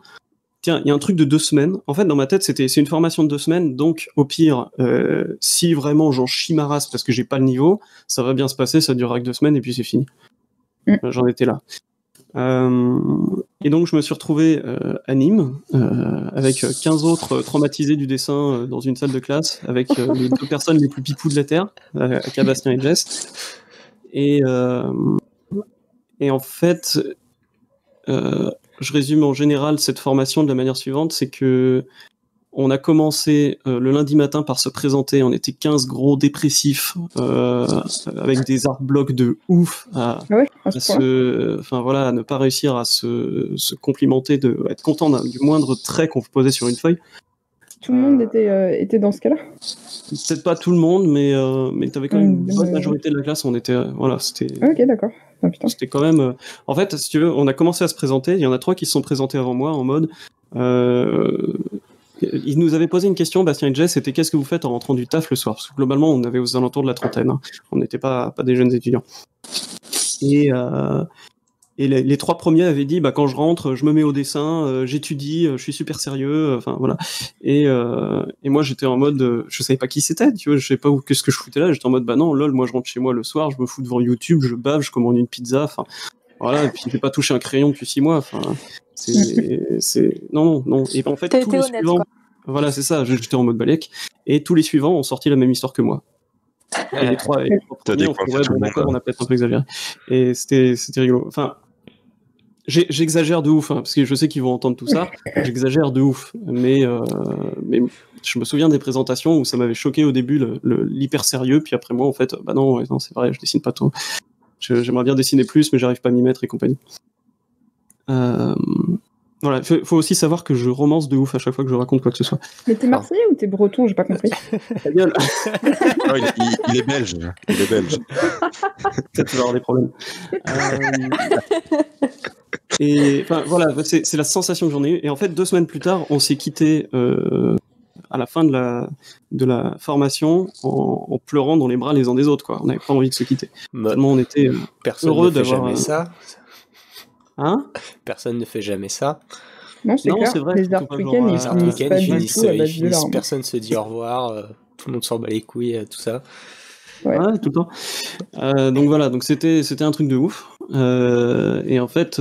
Tiens, il y a un truc de 2 semaines. En fait, dans ma tête, c'est une formation de 2 semaines. Donc, au pire, si vraiment j'en chie ma race parce que j'ai pas le niveau, ça va bien se passer, ça durera que 2 semaines et puis c'est fini. J'en étais là. Et donc, je me suis retrouvé à Nîmes avec 15 autres traumatisés du dessin dans une salle de classe avec les 2 personnes les plus pipous de la Terre, avec Bastien et Jess. Et en fait, je résume en général cette formation de la manière suivante, c'est que on a commencé le lundi matin par se présenter, on était 15 gros dépressifs avec des art blocs de ouf à ne pas réussir à se complimenter, à être content du moindre trait qu'on posait sur une feuille. Tout le monde était dans ce cas-là? Peut-être pas tout le monde, mais t'avais quand même une bonne majorité de la classe, on était... c'était... Ok, d'accord. Ah, putain. C'était quand même... En fait, si tu veux, on a commencé à se présenter, il y en a 3 qui se sont présentés avant moi, en mode... Ils nous avaient posé une question, Bastien et Jess, c'était qu'est-ce que vous faites en rentrant du taf le soir? Parce que globalement, on avait aux alentours de la trentaine, hein. On n'était pas des jeunes étudiants. Et les 3 premiers avaient dit, quand je rentre, je me mets au dessin, j'étudie, je suis super sérieux, enfin voilà. Et moi, j'étais en mode, je savais pas qui c'était, tu vois, je savais pas qu'est-ce que je foutais là. J'étais en mode, non, lol, moi je rentre chez moi le soir, je me fous devant YouTube, je bave, je commande une pizza, enfin voilà. Et puis j'ai pas touché un crayon depuis 6 mois, enfin non. Et en fait, tous les suivants, quoi. Voilà, c'est ça. J'étais en mode balèque, et tous les suivants ont sorti la même histoire que moi. Et les 3 premiers, on a peut-être un peu exagéré. Et c'était rigolo. Enfin. J'exagère de ouf, hein, parce que je sais qu'ils vont entendre tout ça. J'exagère de ouf, mais je me souviens des présentations où ça m'avait choqué au début l'hyper sérieux, puis après moi en fait, non c'est vrai, je dessine pas tout. J'aimerais bien dessiner plus, mais j'arrive pas à m'y mettre et compagnie. Voilà, faut aussi savoir que je romance de ouf à chaque fois que je raconte quoi que ce soit. Mais t'es marseillais ou t'es breton? J'ai pas compris. Ta gueule. Non, il est belge. Il est belge. Peut-être avoir des problèmes. Et enfin voilà, c'est la sensation que j'en ai eue. Et en fait, 2 semaines plus tard, on s'est quitté à la fin de la formation en pleurant dans les bras les uns des autres, quoi. On n'avait pas envie de se quitter. Tellement on était heureux d'avoir. Jamais ça. Hein? Personne ne fait jamais ça. Non, c'est clair. vrai, les Art Weekend, ils finissent pas du tout à base de larmes. Personne se dit au revoir, tout le monde s'en bat les couilles, tout ça. Ouais, tout le temps. Donc voilà, donc c'était un truc de ouf. Et en fait,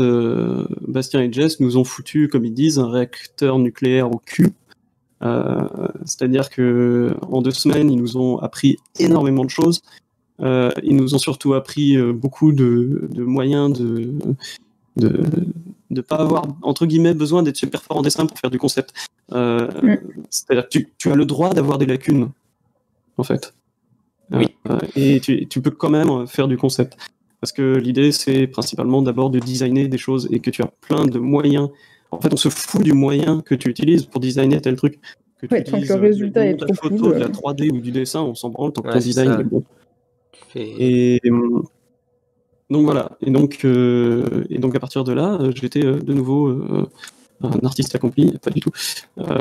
Bastien et Jess nous ont foutu, comme ils disent, un réacteur nucléaire au cul. C'est-à-dire que en 2 semaines, ils nous ont appris énormément de choses. Ils nous ont surtout appris beaucoup de moyens de pas avoir, entre guillemets, besoin d'être super fort en dessin pour faire du concept. C'est-à-dire que tu as le droit d'avoir des lacunes, en fait. Oui. Et tu peux quand même faire du concept. Parce que l'idée, c'est principalement d'abord de designer des choses et que tu as plein de moyens. En fait, on se fout du moyen que tu utilises pour designer tel truc. Que tu tant que le résultat est trop photo, cool. de la 3D ou du dessin, on s'en branle tant que ton design est bon. Et donc voilà. Et donc à partir de là, j'étais de nouveau un artiste accompli, pas du tout.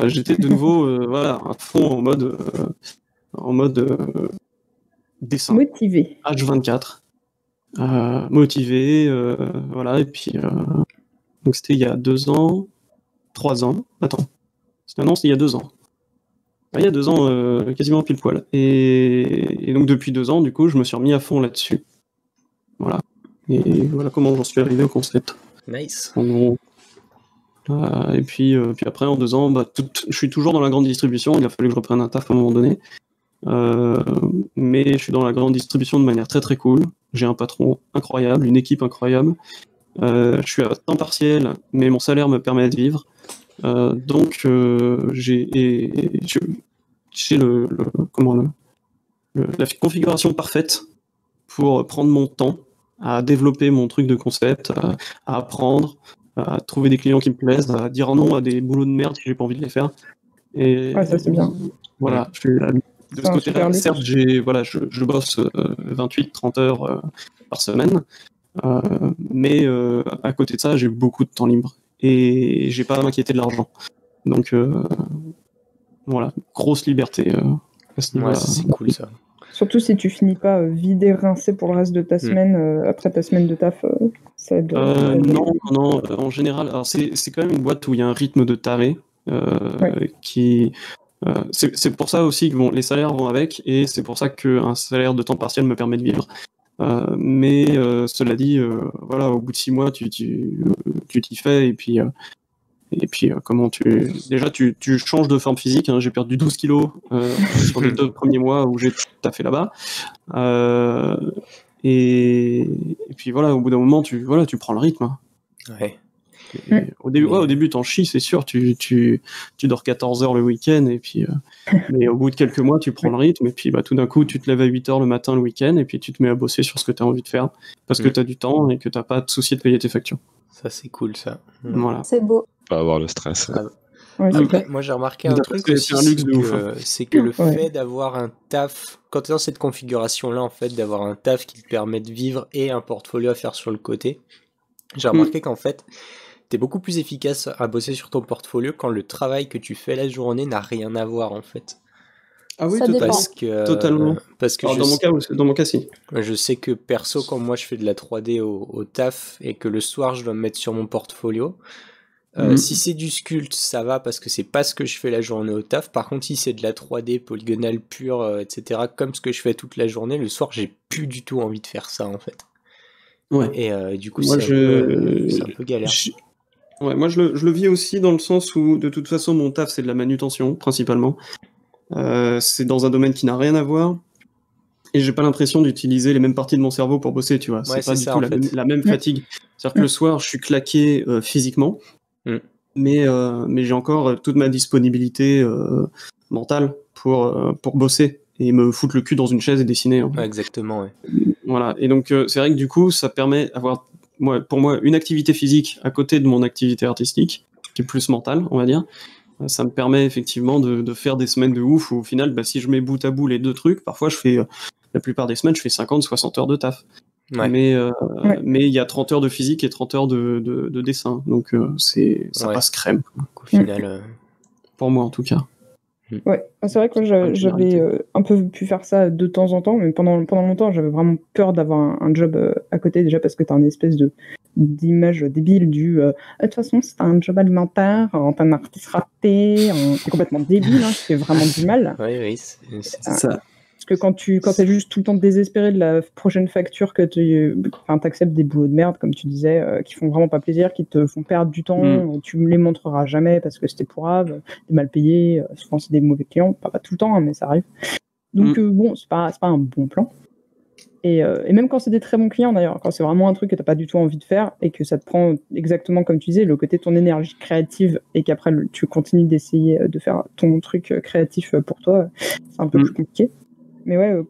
J'étais de nouveau voilà, à fond en mode dessin. Motivé. H24. Motivé, voilà, et puis donc c'était il y a 2 ans, 3 ans, attends, c'était il y a 2 ans. Il y a 2 ans, quasiment pile poil. Et donc depuis 2 ans, du coup, je me suis remis à fond là-dessus. Voilà. Et voilà comment j'en suis arrivé au concept. Nice. Et puis après, en 2 ans, je suis toujours dans la grande distribution. Il a fallu que je reprenne un taf à un moment donné. Mais je suis dans la grande distribution de manière très très cool. J'ai un patron incroyable, une équipe incroyable. Je suis à temps partiel, mais mon salaire me permet de vivre. Donc j'ai la configuration parfaite pour prendre mon temps à développer mon truc de concept, à apprendre, à trouver des clients qui me plaisent, à dire non à des boulots de merde si j'ai pas envie de les faire. Et ça c'est bien. Voilà, je suis de ce côté-là. Certes, je bosse 28-30 heures par semaine, mais à côté de ça, j'ai beaucoup de temps libre et j'ai pas à m'inquiéter de l'argent. Donc voilà, grosse liberté. Ouais, c'est cool ça. Surtout si tu finis pas vidé, rincé pour le reste de ta semaine, après ta semaine de taf, ça aide. Non, en général, alors c'est quand même une boîte où il y a un rythme de taré qui. C'est pour ça aussi que les salaires vont avec, et c'est pour ça qu'un salaire de temps partiel me permet de vivre. Mais cela dit, voilà, au bout de 6 mois, tu t'y fais, et puis comment déjà tu changes de forme physique, hein. J'ai perdu 12 kilos sur les 2 premiers mois où j'ai taffé là-bas. Et puis voilà, au bout d'un moment, tu prends le rythme. Ouais. Au début, t'en chies, c'est sûr. Tu dors 14 heures le week-end, et puis, mais au bout de quelques mois, tu prends le rythme, et puis tout d'un coup, tu te lèves à 8 heures le matin le week-end, et puis tu te mets à bosser sur ce que tu as envie de faire, parce que tu as du temps et que tu n'as pas de souci de payer tes factures. Ça, c'est cool, ça. Voilà. C'est beau. Pas avoir le stress. Ouais, moi, j'ai remarqué un truc aussi, c'est que le fait d'avoir un taf, quand tu es dans cette configuration-là, en fait, d'avoir un taf qui te permet de vivre et un portfolio à faire sur le côté, j'ai remarqué qu'en fait, t'es beaucoup plus efficace à bosser sur ton portfolio quand le travail que tu fais la journée n'a rien à voir, en fait. Ah oui, totalement. Parce que dans mon cas, si. Je sais que perso, quand moi je fais de la 3D au taf et que le soir je dois me mettre sur mon portfolio, si c'est du sculpte, ça va parce que c'est pas ce que je fais la journée au taf. Par contre, si c'est de la 3D polygonale pure, etc., comme ce que je fais toute la journée, le soir j'ai plus du tout envie de faire ça, en fait. Ouais. Et du coup, c'est un peu galère. Ouais, moi je le vis aussi dans le sens où de toute façon mon taf c'est de la manutention principalement. C'est dans un domaine qui n'a rien à voir et j'ai pas l'impression d'utiliser les mêmes parties de mon cerveau pour bosser, tu vois. C'est pas du tout la même fatigue. C'est-à-dire que le soir je suis claqué physiquement, mais j'ai encore toute ma disponibilité mentale pour bosser et me foutre le cul dans une chaise et dessiner. Ouais, exactement, ouais. Voilà, et donc c'est vrai que du coup ça permet d'avoir pour moi, une activité physique à côté de mon activité artistique, qui est plus mentale, on va dire. Ça me permet effectivement de faire des semaines de ouf où au final, si je mets bout à bout les deux trucs, parfois la plupart des semaines, je fais 50-60 heures de taf. Ouais. Mais il y a 30 heures de physique et 30 heures de dessin. Donc ça passe crème. Au final, pour moi en tout cas. Ouais, c'est vrai que j'avais un peu pu faire ça de temps en temps, mais pendant longtemps, j'avais vraiment peur d'avoir un job à côté, déjà parce que t'as une espèce d'image débile de toute façon, c'est un job alimentaire, t'es un artiste raté, c'est complètement débile, qui fait vraiment du mal. Oui, c'est ça. Parce que quand t'es juste tout le temps désespéré de la prochaine facture que t'acceptes des boulots de merde, comme tu disais, qui font vraiment pas plaisir, qui te font perdre du temps, tu me les montreras jamais parce que c'était pourrave, t'es mal payé, souvent c'est des mauvais clients, pas tout le temps, mais ça arrive. Donc bon, c'est pas un bon plan. Et même quand c'est des très bons clients d'ailleurs, quand c'est vraiment un truc que t'as pas du tout envie de faire et que ça te prend exactement comme tu disais, le côté de ton énergie créative et qu'après tu continues d'essayer de faire ton truc créatif pour toi, c'est un peu plus compliqué. Mais ouais,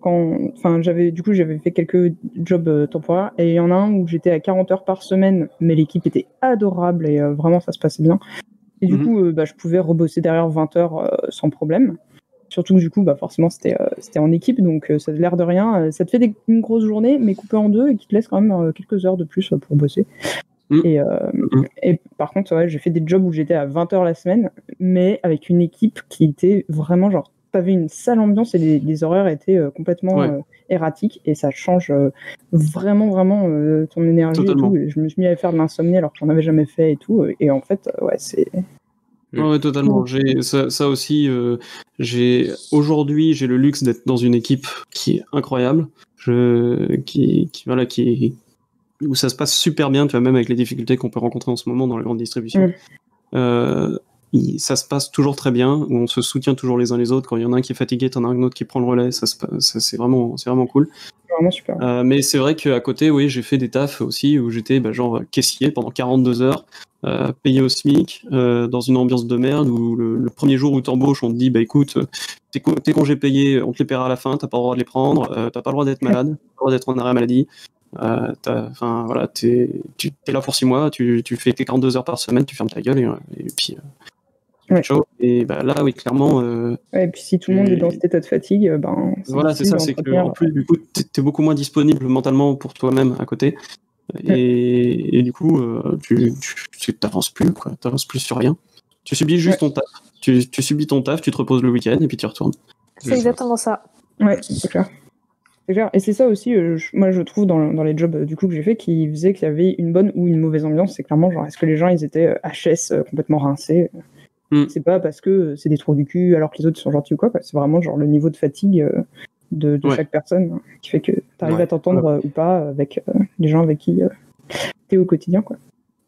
j'avais fait quelques jobs temporaires et il y en a un où j'étais à 40 heures par semaine, mais l'équipe était adorable et vraiment ça se passait bien. Et du coup, je pouvais rebosser derrière 20 heures sans problème. Surtout que du coup, forcément, c'était en équipe, donc ça a l'air de rien. Ça te fait une grosse journée, mais coupée en deux et qui te laisse quand même quelques heures de plus pour bosser. Et par contre, ouais, j'ai fait des jobs où j'étais à 20 heures la semaine, mais avec une équipe qui était vraiment genre, t'avais une sale ambiance et les horaires étaient complètement erratiques et ça change vraiment ton énergie. Totalement. Et tout. Et je me suis mis à faire de l'insomnie alors que j'en avais jamais fait et tout. Et en fait, c'est... Ouais, totalement. Ça aussi. Aujourd'hui, j'ai le luxe d'être dans une équipe qui est incroyable, où ça se passe super bien, tu vois, même avec les difficultés qu'on peut rencontrer en ce moment dans la grande distribution. Ça se passe toujours très bien, où on se soutient toujours les uns les autres. Quand il y en a un qui est fatigué, t'en as un autre qui prend le relais. Ça c'est vraiment cool. Vraiment super. Mais c'est vrai qu'à côté, oui, j'ai fait des tafs aussi où j'étais genre caissier pendant 42 heures, payé au SMIC, dans une ambiance de merde où le premier jour où t'embauches, on te dit écoute, tes congés payés, on te les paiera à la fin, t'as pas le droit de les prendre, t'as pas le droit d'être malade, t'as pas le droit d'être en arrêt maladie. T'es là pour 6 mois, tu fais tes 42 heures par semaine, tu fermes ta gueule et puis chaud. Et là, oui, clairement. Et puis si tout le monde est dans cet état de fatigue, voilà, c'est ça, c'est que en plus, du coup, t'es beaucoup moins disponible mentalement pour toi-même à côté. Et du coup, tu t'avances plus, quoi. T'avances plus sur rien. Tu subis juste ton taf. Tu subis ton taf, tu te reposes le week-end et puis tu retournes. C'est exactement ça. Ouais, c'est clair. C'est clair. Et c'est ça aussi, moi je trouve dans les jobs du coup que j'ai fait qui faisait qu'il y avait une bonne ou une mauvaise ambiance. C'est clairement genre, est-ce que les gens ils étaient HS complètement rincés. C'est pas parce que c'est des trous du cul alors que les autres sont gentils ou quoi. C'est vraiment genre le niveau de fatigue de chaque personne qui fait que t'arrives à t'entendre ou pas avec les gens avec qui t'es au quotidien, quoi.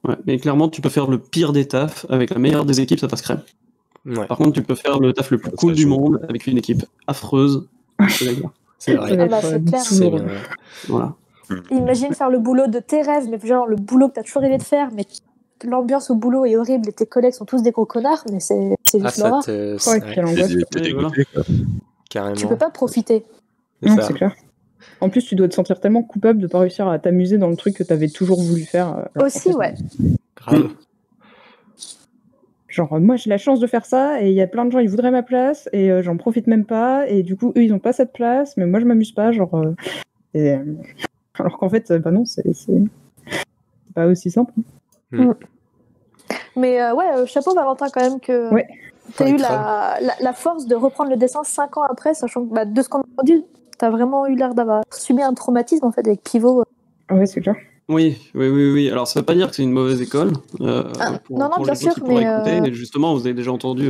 Ouais, mais clairement, tu peux faire le pire des tafs avec la meilleure des équipes, ça passe crème. Ouais. Par contre, tu peux faire le taf le plus cool du monde avec une équipe affreuse. C'est vrai. C'est clair. Voilà. Imagine faire le boulot de tes rêves, mais genre le boulot que t'as toujours rêvé de faire, mais l'ambiance au boulot est horrible et tes collègues sont tous des gros connards, mais c'est juste l'horreur. Quelle angoisse. Carrément. Tu peux pas profiter. Non, c'est clair. En plus, tu dois te sentir tellement coupable de pas réussir à t'amuser dans le truc que t'avais toujours voulu faire. Aussi, ouais. Grave. Genre, moi, j'ai la chance de faire ça, et il y a plein de gens, ils voudraient ma place, et j'en profite même pas, et du coup, eux, ils ont pas cette place, mais moi, je m'amuse pas, genre... Alors qu'en fait, non, c'est pas aussi simple. Mais chapeau Valentin quand même que t'as eu la force de reprendre le dessin 5 ans après, sachant que de ce qu'on a dit, t'as vraiment eu l'air d'avoir subi un traumatisme en fait avec Pivot. Ouais, c'est clair. Oui. Alors, ça veut pas dire que c'est une mauvaise école. Non, bien sûr, mais écouter. Justement, vous avez déjà entendu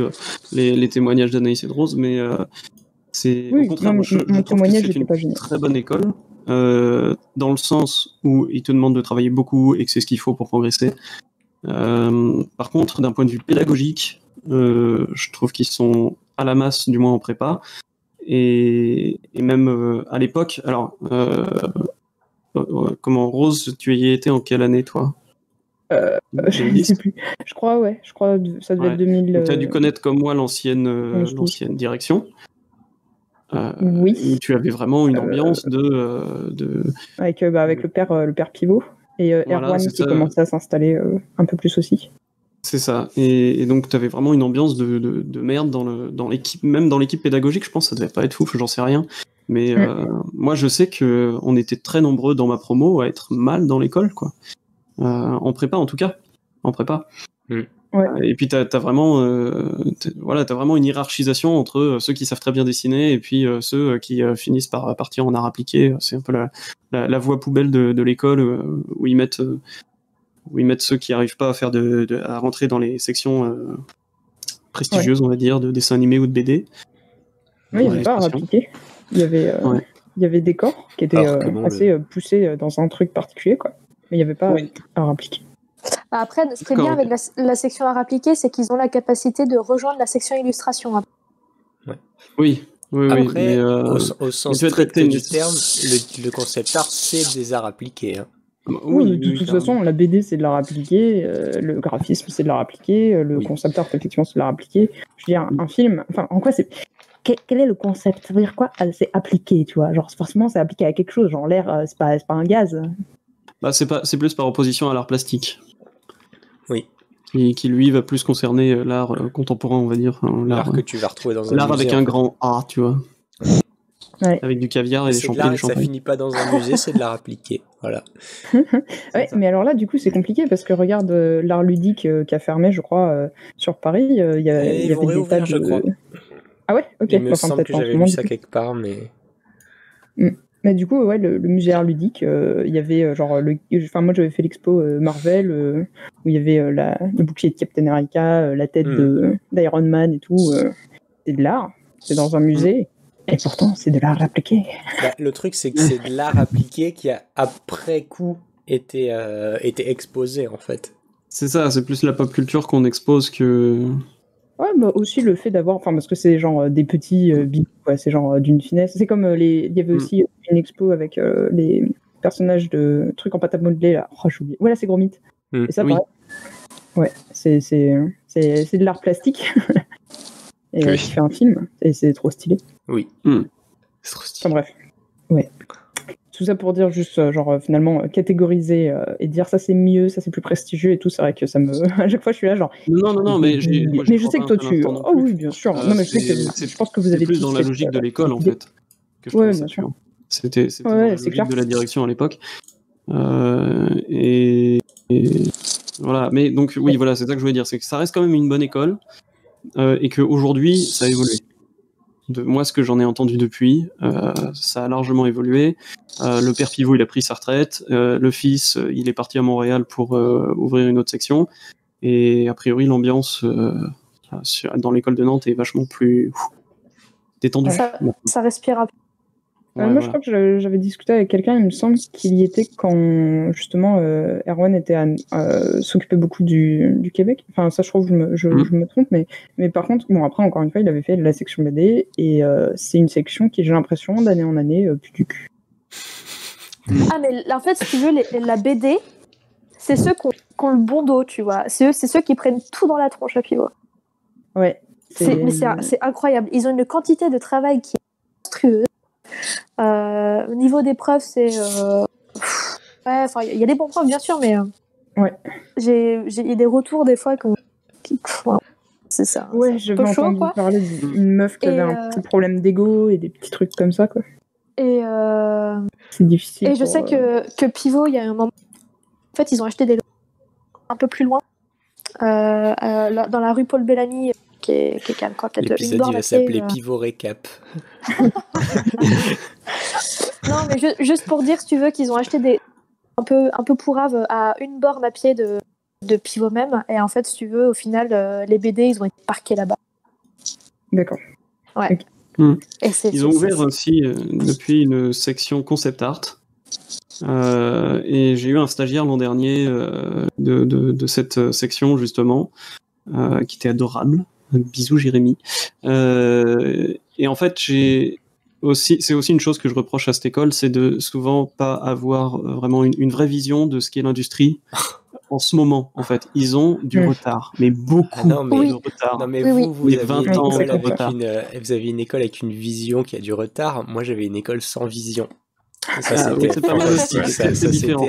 les témoignages d'Anaïs et de Rose, mais c'est au contraire, mon témoignage c'est n'était pas génial. Très bonne école, dans le sens où ils te demandent de travailler beaucoup et que c'est ce qu'il faut pour progresser. Par contre, d'un point de vue pédagogique, je trouve qu'ils sont à la masse, du moins en prépa, et même à l'époque. Alors, comment, Rose, tu y étais en quelle année, toi? Je ne sais plus. Je crois, ça devait être 2000. Tu as dû connaître comme moi l'ancienne direction. Oui. Où tu avais vraiment une ambiance de... Avec le père Pivot. Et Voilà, Erwan c'est qui ça. commençait à s'installer un peu plus aussi. C'est ça. Et donc, tu avais vraiment une ambiance de merde dans l'équipe, même dans l'équipe pédagogique, je pense, ça devait pas être fou, j'en sais rien. Mais moi, je sais que on était très nombreux dans ma promo à être mal dans l'école, quoi. En prépa, en tout cas. En prépa. Ouais. Et puis, t'as vraiment, t'as vraiment une hiérarchisation entre ceux qui savent très bien dessiner et puis ceux qui finissent par partir en art appliqué. C'est un peu la voie poubelle de l'école où ils mettent ceux qui n'arrivent pas à à rentrer dans les sections prestigieuses, on va dire, de dessins animés ou de BD. Oui, il n'y avait pas à appliquer. Il y avait des corps qui étaient assez poussés dans un truc particulier, quoi. Mais il n'y avait pas à appliquer. Après, ce qui est bien avec la section art appliqué, c'est qu'ils ont la capacité de rejoindre la section illustration. Oui. Après, mais, au sens strict du terme, le concept art, c'est des arts appliqués. Hein. Oui, de toute façon, la BD, c'est de l'art appliqué, le graphisme, c'est de l'art appliqué, le concept art, effectivement, c'est de l'art appliqué. Je veux dire, un film, enfin, en quoi c'est... Quel est le concept? Ça veut dire quoi? C'est appliqué, tu vois. Genre, forcément, c'est appliqué à quelque chose. Genre, l'air, c'est pas un gaz. Bah, c'est plus par opposition à l'art plastique. Oui. Qui lui, va plus concerner l'art contemporain, on va dire. Enfin, l'art que tu vas retrouver dans un musée. L'art avec un grand A, tu vois. Ouais. Avec du caviar et des champagnes. Ça finit pas dans un musée, c'est de l'art appliqué. Voilà. Ouais, mais alors là, du coup, c'est compliqué parce que regarde l'art ludique qui a fermé, je crois, sur Paris. Il y avait des tas de... je crois. Ah ouais, ok. Il me semble que j'avais lu ça quelque part, mais... Mais du coup, ouais, le musée art ludique, il y avait genre moi j'avais fait l'expo Marvel où il y avait le bouclier de Captain America, la tête d'Iron Man et tout. C'est de l'art, c'est dans un musée, et pourtant c'est de l'art appliqué. Bah, le truc, c'est que c'est de l'art appliqué qui a après coup été exposé en fait. C'est ça, c'est plus la pop culture qu'on expose que. Ouais, bah aussi le fait d'avoir, enfin parce que c'est genre des petits bijoux, quoi, c'est genre d'une finesse. C'est comme il y avait aussi une expo avec les personnages de trucs en pâte à modeler là. Oh, j'ai oublié. Voilà, c'est Gros Mythe. Et ça, pareil. Ouais, c'est de l'art plastique. Et qui fait un film, et c'est trop stylé. Oui. C'est trop stylé. Enfin bref. Ouais. Tout ça pour dire juste, genre, finalement, catégoriser et dire ça c'est mieux, ça c'est plus prestigieux et tout, c'est vrai que ça me... à chaque fois, je suis là, genre... Non, mais mais je sais que toi, tu... Oh oui, bien sûr. Non, mais je pense que vous avez... C'est plus dans la logique de l'école, en fait. Ouais, bien sûr. C'était dans la logique de la direction à l'époque. Et voilà. Mais donc, oui, voilà, c'est ça que je voulais dire. C'est que ça reste quand même une bonne école et qu'aujourd'hui, ça a évolué. De moi, ce que j'en ai entendu depuis, ça a largement évolué. Le père Pivot, il a pris sa retraite. Le fils, il est parti à Montréal pour ouvrir une autre section. Et a priori, l'ambiance dans l'école de Nantes est vachement plus détendue. Ça respire un peu. Moi, je crois que j'avais discuté avec quelqu'un, il me semble qu'il y était quand, justement, Erwan était s'occupait beaucoup du Québec. Enfin, ça, je trouve, je me trompe, mais par contre, bon, après, encore une fois, il avait fait la section BD, et c'est une section qui, j'ai l'impression, d'année en année, pue du cul. Ah, mais en fait, si tu veux, la BD, c'est ceux qui ont le bon dos, tu vois. C'est ceux qui prennent tout dans la tronche à Pivot. Ouais. Mais c'est incroyable. Ils ont une quantité de travail qui est monstrueuse. Au niveau des preuves, c'est il y a des bons profs bien sûr, mais j'ai des retours des fois c'est ça. Ouais, je vais entendre parler d'une meuf qui avait un petit problème d'ego et des petits trucs comme ça, quoi. Et c'est difficile. Et je sais que Pivot, il y a un moment, en fait, ils ont acheté des locaux un peu plus loin, dans la rue Paul Bellamy. Qui est calme, quoi. L'épisode il va s'appeler Pivot Récap. Non, mais juste pour dire, si tu veux, qu'ils ont acheté un peu pourrave à une borne à pied de Pivot même, et en fait, si tu veux, au final, les BD, ils ont été parqués là-bas. D'accord. Ouais. Okay. Ils ont ouvert aussi depuis une section concept art. Et j'ai eu un stagiaire l'an dernier de cette section, justement, qui était adorable. Bisous Jérémy. Et en fait, c'est aussi une chose que je reproche à cette école, c'est de souvent pas avoir vraiment une vraie vision de ce qu'est l'industrie en ce moment. En fait, ils ont du retard, mais beaucoup de retard. Non mais vous avez 20 ans vous avez une école avec une vision qui a du retard. Moi, j'avais une école sans vision. C'est pas mal aussi, c'est différent.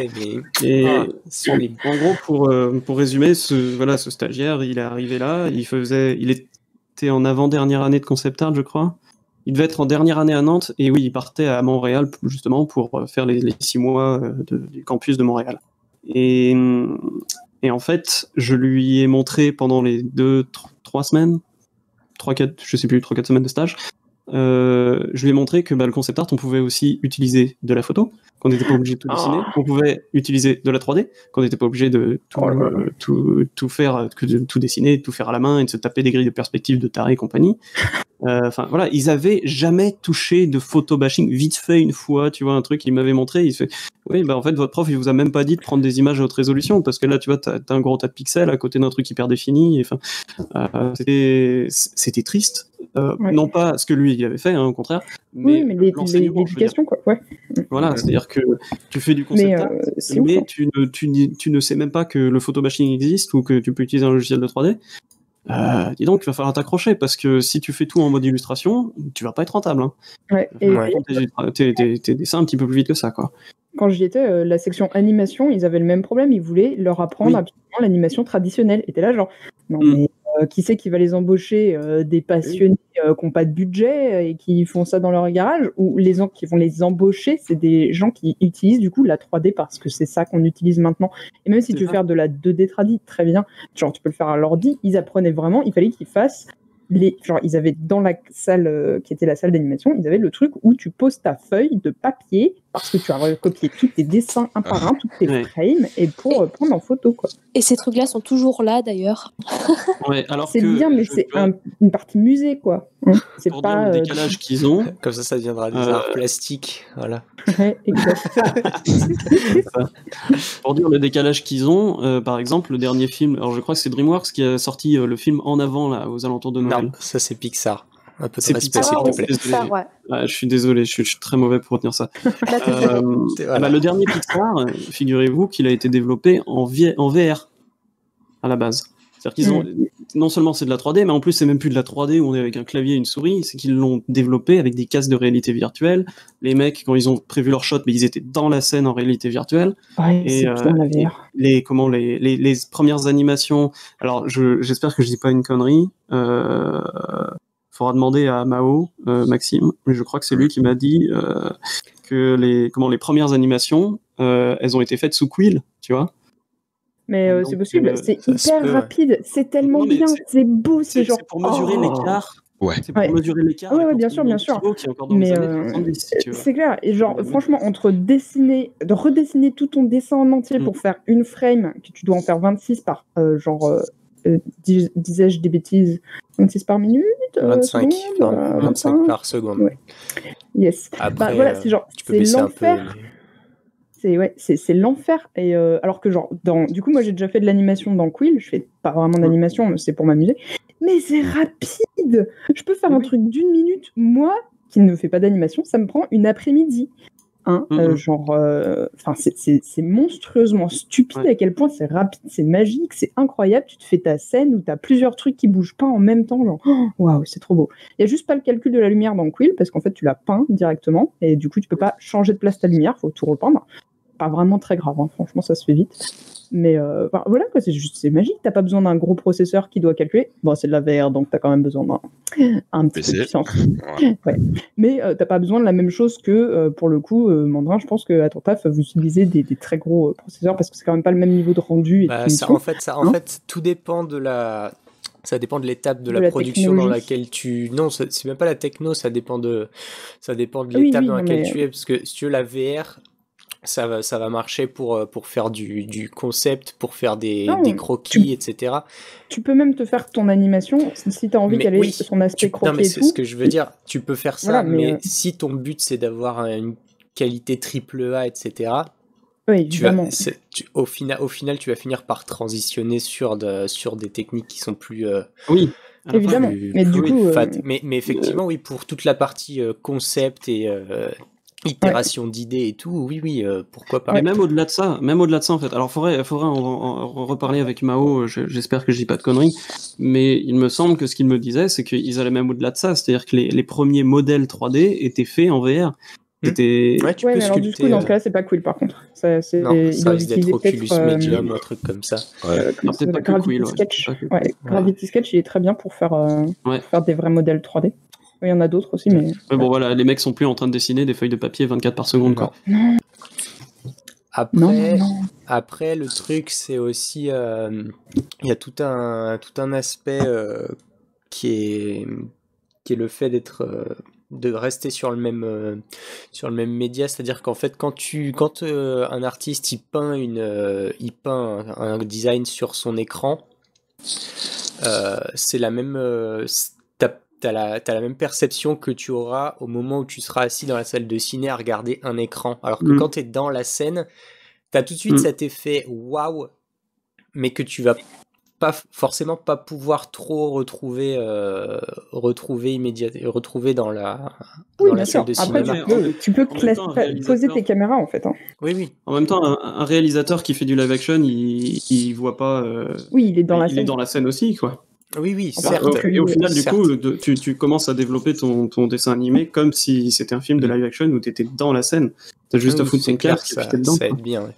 Et en gros, pour résumer, ce stagiaire, il est arrivé là, il était en avant-dernière année de concept art, je crois. Il devait être en dernière année à Nantes, et oui, il partait à Montréal justement pour faire les 6 mois du campus de Montréal. Et en fait, je lui ai montré pendant les 3 semaines, 3-4, je sais plus, 3-4 semaines de stage, je lui ai montré que le concept art, on pouvait aussi utiliser de la photo, qu'on n'était pas obligé de tout dessiner, qu'on pouvait utiliser de la 3D, qu'on n'était pas obligé de tout faire, de tout dessiner, de tout faire à la main et de se taper des grilles de perspective de taré et compagnie. Enfin voilà, ils avaient jamais touché de photo bashing. Vite fait une fois, tu vois, un truc qu'il m'avait montré, il fait oui, en fait votre prof il vous a même pas dit de prendre des images à haute résolution parce que là tu vois t'as un gros tas de pixels à côté d'un truc hyper défini. Enfin, c'était triste. Non pas ce que lui il avait fait, au contraire, mais l'éducation quoi. Ouais. Voilà, c'est-à-dire que tu fais du concept art, mais tu ne sais même pas que le photobashing existe ou que tu peux utiliser un logiciel de 3D. Dis donc, il va falloir t'accrocher parce que si tu fais tout en mode illustration, tu vas pas être rentable. Hein. Ouais, tes dessins un petit peu plus vite que ça, quoi. Quand j'y étais, la section animation, ils avaient le même problème. Ils voulaient leur apprendre absolument l'animation traditionnelle. Et t'es là, genre, non, mais qui c'est qui va les embaucher des passionnés qui n'ont pas de budget et qui font ça dans leur garage, ou les gens qui vont les embaucher, c'est des gens qui utilisent du coup la 3D parce que c'est ça qu'on utilise maintenant. Et même si tu veux faire de la 2D tradi, très bien, genre tu peux le faire à l'ordi, ils apprenaient vraiment, il fallait qu'ils fassent ils avaient dans la salle qui était la salle d'animation, ils avaient le truc où tu poses ta feuille de papier parce que tu as recopié tous tes dessins un par un, tous tes frames, et pour prendre en photo, quoi. Et ces trucs-là sont toujours là, d'ailleurs. Ouais, alors c'est bien, mais c'est une partie musée, quoi. C'est pour pas dire le décalage qu'ils ont. Comme ça deviendra des arts plastiques, voilà. Ouais, exactement. Pour dire le décalage qu'ils ont, par exemple, le dernier film, alors je crois que c'est DreamWorks qui a sorti le film En Avant, là, aux alentours de Noël. Non, ça c'est Pixar. Un peu c'est de respect, s'il te plaît. Pixar, ouais. Je suis désolé, je suis très mauvais pour retenir ça. Le dernier Pixar, figurez-vous qu'il a été développé en VR à la base. C'est-à-dire qu'ils ont non seulement c'est de la 3D, mais en plus c'est même plus de la 3D où on est avec un clavier et une souris, c'est qu'ils l'ont développé avec des casques de réalité virtuelle. Les mecs, quand ils ont prévu leur shot, mais ils étaient dans la scène en réalité virtuelle. Ouais, et c'est bien la VR. Les premières animations. Alors j'espère que je dis pas une connerie. Faudra demander à Mao, Maxime, mais je crois que c'est lui qui m'a dit que les premières animations, elles ont été faites sous Quill, tu vois. Mais c'est possible, c'est hyper rapide, c'est tellement bien, c'est beau, c'est genre... C'est pour mesurer l'écart. Ouais. C'est pour mesurer l'écart. Ouais, bien sûr. Qui est encore dans les années 70, si tu veux. C'est clair, et genre, franchement, entre redessiner tout ton dessin en entier pour faire une frame, que tu dois en faire 26 par, disais-je des bêtises, 26 par minute 25, seconde, 25 par seconde. Ouais. Yes. Après, voilà, c'est genre, tu peux baisser l'enfer. un peu. C'est l'enfer. Et alors que genre, du coup, moi j'ai déjà fait de l'animation dans Quill. Je fais pas vraiment d'animation, c'est pour m'amuser. Mais c'est rapide. Je peux faire un truc d'1 minute. Moi, qui ne fais pas d'animation, ça me prend une après-midi. C'est monstrueusement stupide à quel point c'est rapide, c'est magique, c'est incroyable. Tu te fais ta scène où t'as plusieurs trucs qui bougent pas en même temps, genre waouh, c'est trop beau. Il y a juste pas le calcul de la lumière dans Quill parce qu'en fait tu l'as peint directement et du coup tu peux pas changer de place ta lumière, faut tout repeindre. Pas vraiment très grave, franchement ça se fait vite. Mais voilà quoi, c'est magique. T'as pas besoin d'un gros processeur qui doit calculer. Bon, c'est de la VR, donc t'as quand même besoin d'un petit peu de puissance. Ouais. Mais t'as pas besoin de la même chose que pour le coup, Mandrin. Je pense qu'à ton taf, vous utilisez des très gros processeurs parce que c'est quand même pas le même niveau de rendu. En fait, tout dépend de la. Ça dépend de l'étape de la production dans laquelle tu. Non, c'est même pas la techno. Ça dépend de l'étape dans laquelle tu es, parce que si tu veux la VR. Ça va marcher pour faire du concept, pour faire des croquis, etc. Tu peux même te faire ton animation si tu as envie qu'elle ait son aspect croquis. Non, mais et c'est tout. ce que je veux dire. Tu peux faire ça, mais si ton but c'est d'avoir une qualité AAA, etc. Oui, évidemment. Au final, tu vas finir par transitionner sur des techniques qui sont plus. Évidemment. Mais du coup. Mais effectivement, oui, pour toute la partie concept et. Itération d'idées et tout, oui, pourquoi pas. Mais même au-delà de ça, en fait. Alors, faudrait en reparler avec Mao, j'espère que je dis pas de conneries, mais il me semble que ce qu'il me disait, c'est qu'ils allaient même au-delà de ça, c'est-à-dire que les premiers modèles 3D étaient faits en VR. C'était... Ouais, tu Ouais, peux mais alors du sculpter. coup, dans ce cas-là, c'est pas Quill par contre. Non, Il ça doit risque d'être utiliser Oculus peut-être, Medium, un truc comme ça. comment ça peut-être pas s'appelle, que Gravity Quill, ouais. Sketch. Pas que- Ouais, Gravity Sketch, il est très bien pour faire des vrais modèles 3D. Il y en a d'autres aussi, mais. Mais bon, voilà, les mecs sont plus en train de dessiner des feuilles de papier 24 par seconde, quoi. Non. Après, Non. après, le truc, c'est aussi, il y a tout un aspect qui est le fait de rester sur le même média, c'est-à-dire qu'en fait, quand un artiste il peint un design sur son écran, c'est la même, t'as la même perception que tu auras au moment où tu seras assis dans la salle de ciné à regarder un écran. Alors que quand tu es dans la scène, t'as tout de suite cet effet waouh, mais que tu vas forcément pas pouvoir trop retrouver dans la Bien salle sûr. de Après, cinéma. tu peux poser tes caméras en fait. Oui. En même temps, un réalisateur qui fait du live action, il voit pas. Oui, il est dans la scène. Il est dans la scène aussi, quoi. Oui, certes. Et au final, du certes. coup, tu commences à développer ton dessin animé comme si c'était un film de live action où t'étais dans la scène. T'as juste à foutre ton casque et puis t'es dedans. Ça aide bien. Ouais.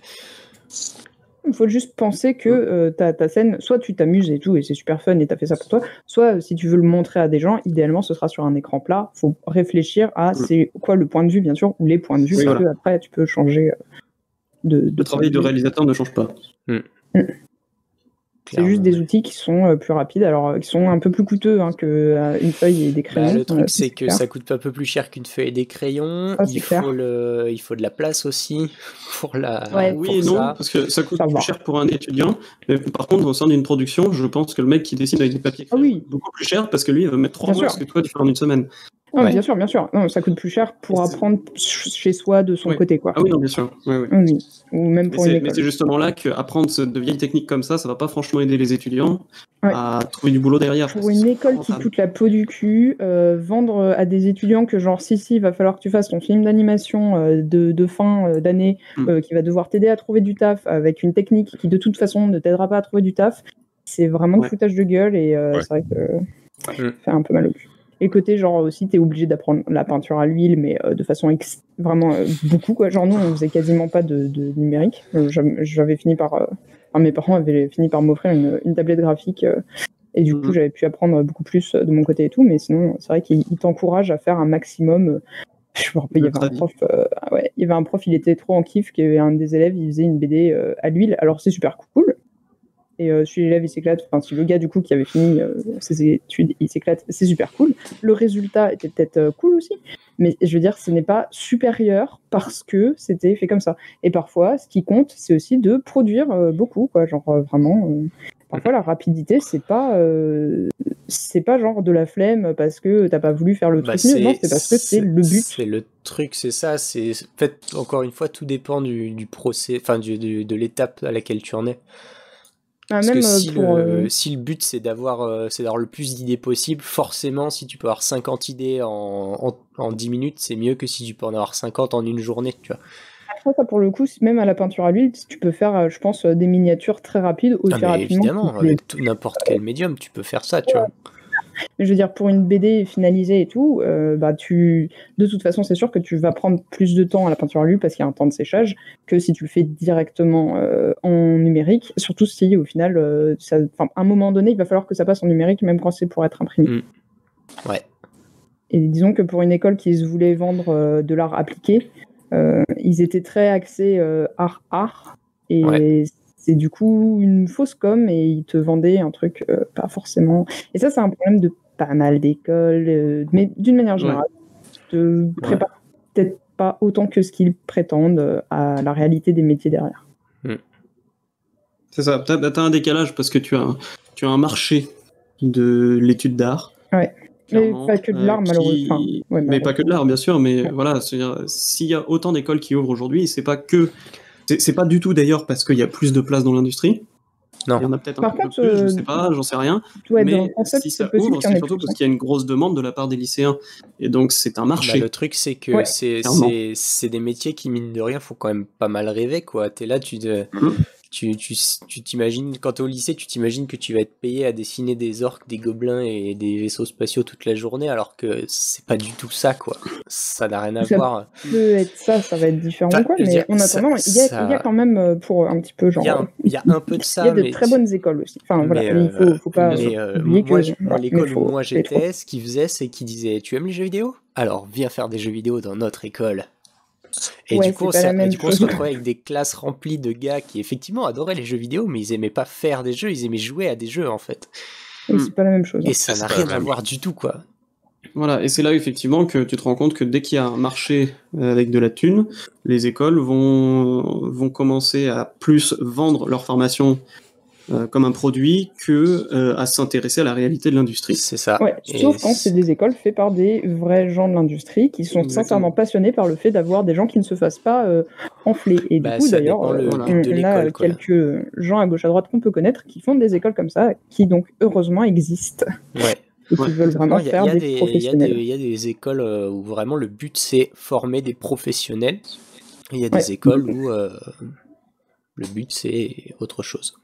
Il faut juste penser que ta scène, soit tu t'amuses et tout, et c'est super fun et t'as fait ça pour toi, soit si tu veux le montrer à des gens, idéalement ce sera sur un écran plat. Faut réfléchir à c'est quoi le point de vue, bien sûr, ou les points de vue, parce que après tu peux changer le travail de réalisateur ne change pas. C'est juste des outils qui sont plus rapides, alors qui sont un peu plus coûteux qu'une feuille et des crayons. Le truc, c'est que ça coûte un peu plus cher qu'une feuille et des crayons. Il faut de la place aussi pour la. Ouais, oui et non, parce que ça coûte plus cher pour un étudiant. Mais par contre, au sein d'une production, je pense que le mec qui dessine avec des papiers crayons, beaucoup plus cher parce que lui, il va mettre 3 mois ce que toi, tu fais en une semaine. Non, bien sûr. Non, ça coûte plus cher pour apprendre chez soi de son côté, quoi. Ah oui, non, bien sûr. Oui. Ou même pour une école. Mais c'est justement là qu'apprendre de vieilles techniques comme ça va pas franchement aider les étudiants à trouver du boulot derrière. Pour une école qui coûte la peau du cul, vendre à des étudiants que genre il va falloir que tu fasses ton film d'animation de fin d'année qui va devoir t'aider à trouver du taf avec une technique qui de toute façon ne t'aidera pas à trouver du taf, c'est vraiment du foutage de gueule et c'est vrai que ça fait un peu mal au cul. Et côté, genre, aussi, t'es obligé d'apprendre la peinture à l'huile, mais de façon vraiment beaucoup, quoi. Genre, nous, on faisait quasiment pas de numérique. J'avais fini par... mes parents avaient fini par m'offrir une tablette graphique, et du coup, j'avais pu apprendre beaucoup plus de mon côté et tout, mais sinon, c'est vrai qu'il t'encourage à faire un maximum... je me rappelle, il y avait un prof, il était trop en kiff, qu'un des élèves, il faisait une BD à l'huile. Alors, c'est super cool. Et si l'élève il s'éclate, enfin si le gars du coup qui avait fini ses études il s'éclate, c'est super cool. Le résultat était peut-être cool aussi, mais je veux dire ce n'est pas supérieur parce que c'était fait comme ça. Et parfois ce qui compte c'est aussi de produire beaucoup quoi, genre vraiment. Parfois la rapidité c'est pas genre de la flemme parce que t'as pas voulu faire le truc mieux, non c'est parce que c'est le but. C'est le truc, c'est ça. C'est en fait encore une fois tout dépend du procès, enfin de l'étape à laquelle tu en es. Parce que si le but c'est d'avoir le plus d'idées possible, forcément si tu peux avoir 50 idées en 10 minutes, c'est mieux que si tu peux en avoir 50 en une journée, tu vois. Après ça pour le coup, même à la peinture à l'huile, tu peux faire je pense des miniatures très rapides aussi rapidement. Évidemment, avec n'importe quel médium, tu peux faire ça, tu vois. Mais je veux dire, pour une BD finalisée et tout, de toute façon, c'est sûr que tu vas prendre plus de temps à la peinture à l'huile parce qu'il y a un temps de séchage que si tu le fais directement en numérique. Surtout si, au final, à un moment donné, il va falloir que ça passe en numérique, même quand c'est pour être imprimé. Ouais. Et disons que pour une école qui se voulait vendre de l'art appliqué, ils étaient très axés art. Et c'est du coup une fausse com et ils te vendaient un truc pas forcément. Et ça, c'est un problème de pas mal d'écoles, mais d'une manière générale, te préparent peut-être pas autant que ce qu'ils prétendent à la réalité des métiers derrière. C'est ça, t'as un décalage parce que tu as un marché de l'étude d'art. Ouais. Mais pas que de l'art, malheureusement. Mais pas que de l'art, bien sûr, mais voilà, s'il y a autant d'écoles qui ouvrent aujourd'hui, c'est pas du tout d'ailleurs parce qu'il y a plus de place dans l'industrie. Non. Il y en a peut-être un peu plus, je sais pas, j'en sais rien. Mais si ça ouvre, c'est surtout parce qu'il y a une grosse demande de la part des lycéens. Et donc, c'est un marché. Le truc, c'est que c'est des métiers qui, mine de rien, font quand même pas mal rêver, quoi. T'es là, tu t'imagines, quand t'es au lycée, tu t'imagines que tu vas être payé à dessiner des orques, des gobelins et des vaisseaux spatiaux toute la journée, alors que c'est pas du tout ça, quoi. Ça n'a rien à voir. Ça peut être ça va être différent, Enfin, quoi. je veux Mais dire, en attendant, il y a quand même, pour un petit peu, genre... Il y a un peu de ça, il y a de mais très bonnes écoles aussi. Enfin, voilà, il faut pas oublier moi, que... moi, l'école où moi faut les j'étais, ce qu'ils faisaient, c'est qu'ils disaient, tu aimes les jeux vidéo? Alors, viens faire des jeux vidéo dans notre école. Et Ouais, du coup, on c'est pas la même se chose. retrouvait avec des classes remplies de gars qui effectivement adoraient les jeux vidéo, mais ils aimaient pas faire des jeux, ils aimaient jouer à des jeux en fait. Oui, c'est pas la même chose. Et ça n'a rien à voir du tout, quoi. Voilà, et c'est là effectivement que tu te rends compte que dès qu'il y a un marché avec de la thune, les écoles vont commencer à plus vendre leur formation comme un produit que à s'intéresser à la réalité de l'industrie. C'est ça. Ouais, sauf quand c'est des écoles faites par des vrais gens de l'industrie qui sont sincèrement passionnés par le fait d'avoir des gens qui ne se fassent pas enfler. Et du coup, d'ailleurs, on a quelques gens à gauche à droite qu'on peut connaître qui font des écoles comme ça, qui donc heureusement existent. Ouais. Et qui veulent vraiment faire des professionnels. Il y a des écoles où vraiment le but c'est former des professionnels. Il y a des écoles où le but c'est autre chose.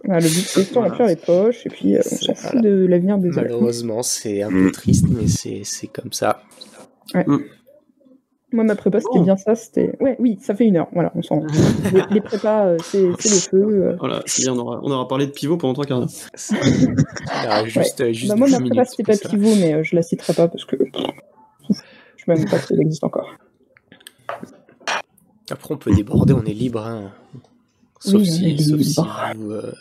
Le but c'est de remplir les poches et puis on s'en fout de l'avenir des élèves. Malheureusement, c'est un peu triste, mais c'est comme ça. Ouais. Moi, ma prépa, c'était bien ça. Oui, ça fait 1 heure. Voilà, on s'en. Les prépas, c'est le feu. Voilà, c'est-à-dire on aura parlé de pivot pendant 3 quarts d'heure. Juste moi, ma prépa, c'était pas pivot, mais je la citerai pas parce que je sais même pas si elle existe encore. Après, on peut déborder, on est libre. Hein. Sauf si vous avez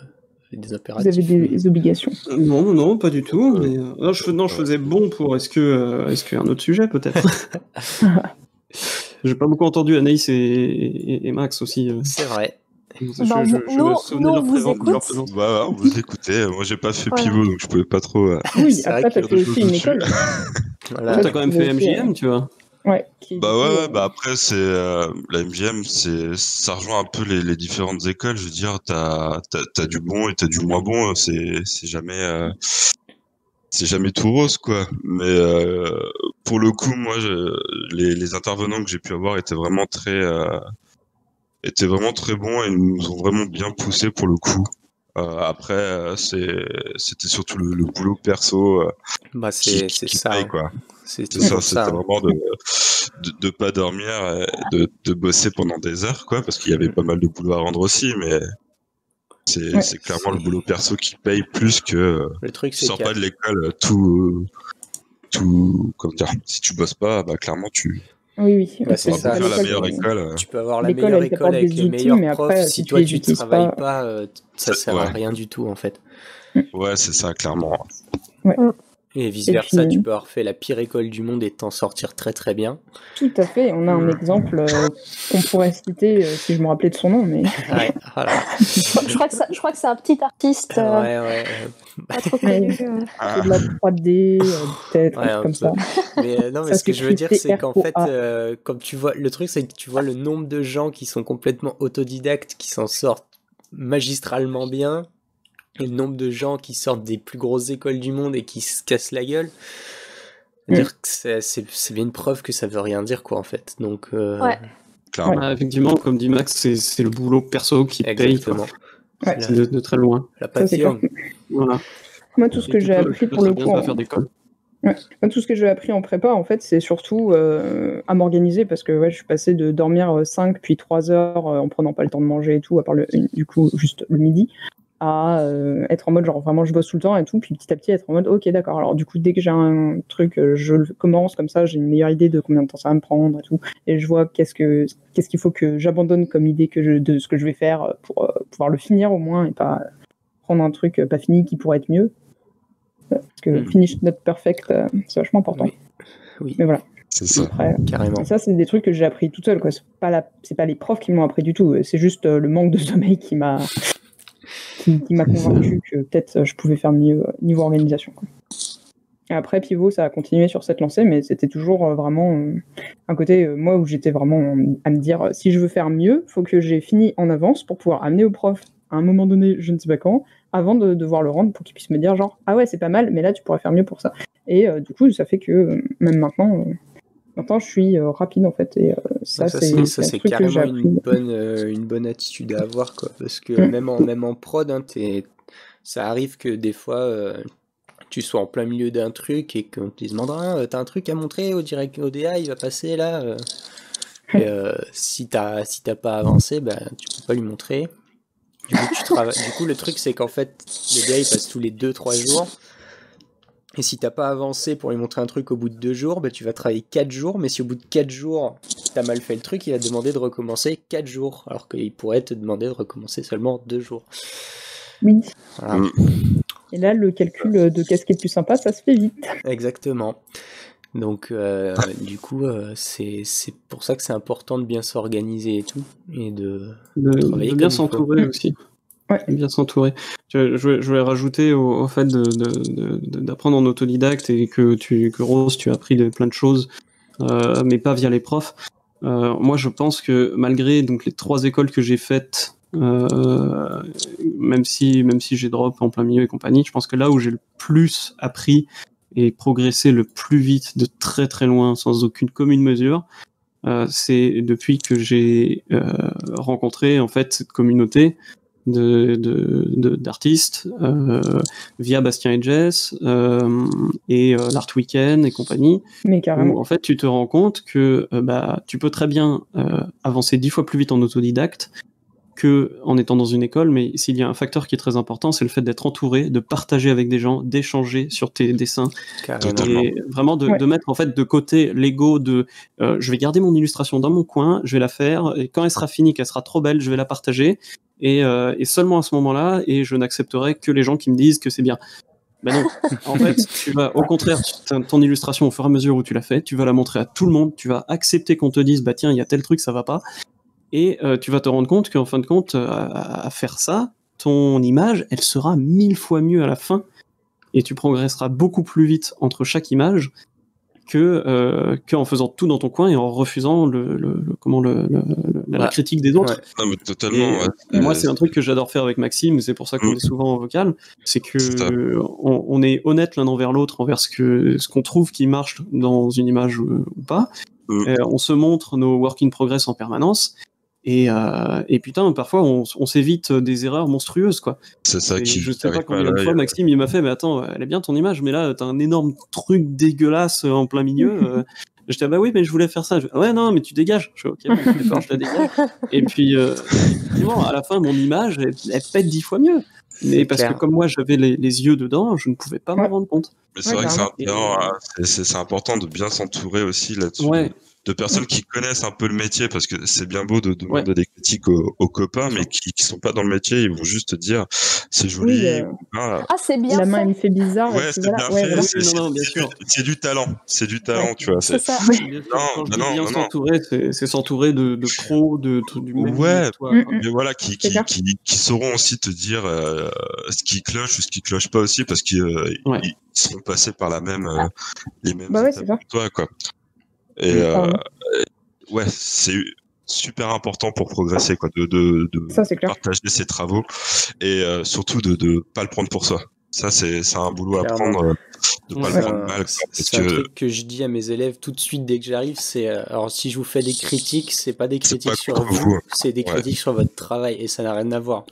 des impératifs. Vous avez des obligations. Non, pas du tout. Mais, je faisais bon pour. Est-ce qu'il y a un autre sujet peut-être? J'ai pas beaucoup entendu Anaïs et Max aussi. C'est vrai. Je me souvenais de leur présence. On vous écoutait. Moi, j'ai pas fait pivot, donc je pouvais pas trop. Oui, après, t'as fait aussi une école. Voilà. T'as quand même fait MJM, tu vois. Ouais. Après, c'est la MJM, ça rejoint un peu les différentes écoles. Je veux dire, t'as du bon et t'as du moins bon. C'est jamais tout rose, quoi. Mais pour le coup, moi, les intervenants que j'ai pu avoir étaient vraiment très bons et nous ont vraiment bien poussé pour le coup. Après, c'était surtout le boulot perso. C'est ça. Paye, quoi. C'était vraiment de pas dormir, de bosser pendant des heures, quoi, parce qu'il y avait pas mal de boulot à rendre aussi, mais c'est clairement le boulot perso qui paye plus que. Le truc, tu sors pas de l'école tout comment dire, si tu bosses pas, clairement tu. Oui. C'est ça. La meilleure école. Tu peux avoir la meilleure école avec les meilleurs profs. Si toi tu ne travailles pas, ça sert à rien du tout en fait. Ouais, c'est ça, clairement. Ouais. Et vice-versa, tu peux avoir fait la pire école du monde et t'en sortir très très bien. Tout à fait, on a un exemple qu'on pourrait citer si je me rappelais de son nom, mais... Ouais, voilà. je crois que c'est un petit artiste pas trop connu. C'est de la 3D, peut-être, un truc comme ça. Mais non, mais ce que je veux dire, c'est qu'en fait, comme tu vois, le truc, c'est que tu vois le nombre de gens qui sont complètement autodidactes, qui s'en sortent magistralement bien, et le nombre de gens qui sortent des plus grosses écoles du monde et qui se cassent la gueule, dire que c'est bien une preuve que ça veut rien dire, quoi, en fait. Donc, clairement. Effectivement, comme dit Max, c'est le boulot perso qui paye. C'est de très loin. La passion. Voilà. Moi, tout ce que j'ai appris pour le coup. Moi, tout ce que j'ai appris en prépa, en fait, c'est surtout à m'organiser parce que je suis passé de dormir 5 puis 3 heures en prenant pas le temps de manger et tout, à part du coup juste le midi, à être en mode genre vraiment je bosse tout le temps et tout, puis petit à petit être en mode ok d'accord, alors du coup dès que j'ai un truc je le commence comme ça, j'ai une meilleure idée de combien de temps ça va me prendre et tout, et je vois qu'est-ce qu'il faut que j'abandonne comme idée de ce que je vais faire pour pouvoir le finir au moins et pas prendre un truc pas fini qui pourrait être mieux, parce que finish not perfect, c'est vachement important. Oui. Mais voilà. C'est ça. Après, carrément. ça, c'est des trucs que j'ai appris tout seul, quoi. C'est pas les profs qui m'ont appris du tout. C'est juste le manque de sommeil qui m'a convaincu que peut-être je pouvais faire mieux niveau organisation, quoi. Et après, Pivot, ça a continué sur cette lancée, mais c'était toujours vraiment un côté, moi, où j'étais vraiment à me dire, si je veux faire mieux, faut que j'ai fini en avance pour pouvoir amener au prof à un moment donné, je ne sais pas quand, avant de devoir le rendre pour qu'il puisse me dire genre, ah ouais, c'est pas mal, mais là, tu pourrais faire mieux pour ça. Et du coup, ça fait que même maintenant, Maintenant, je suis rapide en fait, et ça c'est carrément une bonne attitude à avoir, quoi, parce que même en prod, hein, ça arrive que des fois tu sois en plein milieu d'un truc et qu'on te demande t'as un truc à montrer au DA, il va passer là. Et si t'as pas avancé, tu peux pas lui montrer. Du coup, le truc c'est qu'en fait, le DA il passe tous les 2-3 jours. Et si t'as pas avancé pour lui montrer un truc au bout de 2 jours, tu vas travailler 4 jours, mais si au bout de 4 jours, t'as mal fait le truc, il va te demander de recommencer 4 jours, alors qu'il pourrait te demander de recommencer seulement 2 jours. Oui. Voilà. Et là, le calcul de qu'est-ce qui est plus sympa, ça se fait vite. Exactement. Donc, du coup, c'est pour ça que c'est important de bien s'organiser et tout, et de travailler de bien s'entourer aussi. Ouais. Bien s'entourer. Je voulais rajouter au fait d'apprendre en autodidacte et que Rose, tu as appris plein de choses, mais pas via les profs. Moi, je pense que malgré donc les 3 écoles que j'ai faites, même si j'ai drop en plein milieu et compagnie, je pense que là où j'ai le plus appris et progressé le plus vite de très très loin, sans aucune commune mesure, c'est depuis que j'ai rencontré en fait cette communauté d'artistes via Bastien et Jess et l'Art Weekend et compagnie. Mais carrément. Où, en fait, tu te rends compte que tu peux très bien avancer 10 fois plus vite en autodidacte que en étant dans une école, mais s'il y a un facteur qui est très important, c'est le fait d'être entouré, de partager avec des gens, d'échanger sur tes dessins, et vraiment de mettre en fait de côté l'ego de je vais garder mon illustration dans mon coin, je vais la faire, et quand elle sera finie, qu'elle sera trop belle, je vais la partager, et seulement à ce moment-là, et je n'accepterai que les gens qui me disent que c'est bien. Ben non, en fait, tu vas, au contraire, ton illustration, au fur et à mesure où tu l'as fait, tu vas la montrer à tout le monde, tu vas accepter qu'on te dise, tiens, il y a tel truc, ça va pas. Et tu vas te rendre compte qu'en fin de compte, à faire ça, ton image, elle sera 1000 fois mieux à la fin, et tu progresseras beaucoup plus vite entre chaque image qu'en faisant tout dans ton coin et en refusant la critique des autres. Ouais. Non, mais totalement. Moi, c'est un truc que j'adore faire avec Maxime, c'est pour ça qu'on est souvent en vocal, c'est que on est honnête l'un envers l'autre envers ce qu'on trouve qui marche dans une image ou pas. On se montre nos work in progress en permanence. Et putain, parfois on s'évite des erreurs monstrueuses, quoi. C'est ça qui. Je sais pas combien de fois Maxime il m'a fait, mais attends, elle est bien ton image, mais là t'as un énorme truc dégueulasse en plein milieu. J'étais oui, mais je voulais faire ça. Ouais, non, mais tu dégages. Je suis ok, bon, d'accord, je la dégage. Et puis effectivement, à la fin, mon image elle pète 10 fois mieux. Mais parce que comme moi j'avais les yeux dedans, je ne pouvais pas m'en rendre compte. Mais c'est vrai que c'est important de bien s'entourer aussi là-dessus. Ouais. De personnes qui connaissent un peu le métier, parce que c'est bien beau de demander des critiques aux copains, mais qui sont pas dans le métier, ils vont juste te dire c'est joli. C'est bien. La main elle me fait bizarre. Ouais, c'est bien fait. C'est du talent, tu vois. C'est ça. Quand je dis bien s'entourer, c'est s'entourer de pros, du même mais voilà, qui sauront aussi te dire ce qui cloche ou ce qui cloche pas aussi, parce qu'ils seront passés par les mêmes étapes que toi, quoi. Et c'est super important pour progresser, quoi, de partager ses travaux et surtout de pas le prendre pour soi. Ça c'est un boulot à prendre, de pas le prendre mal. C'est un truc que je dis à mes élèves tout de suite dès que j'arrive, c'est alors si je vous fais des critiques, c'est pas des critiques sur vous, c'est des critiques sur votre travail, et ça n'a rien à voir.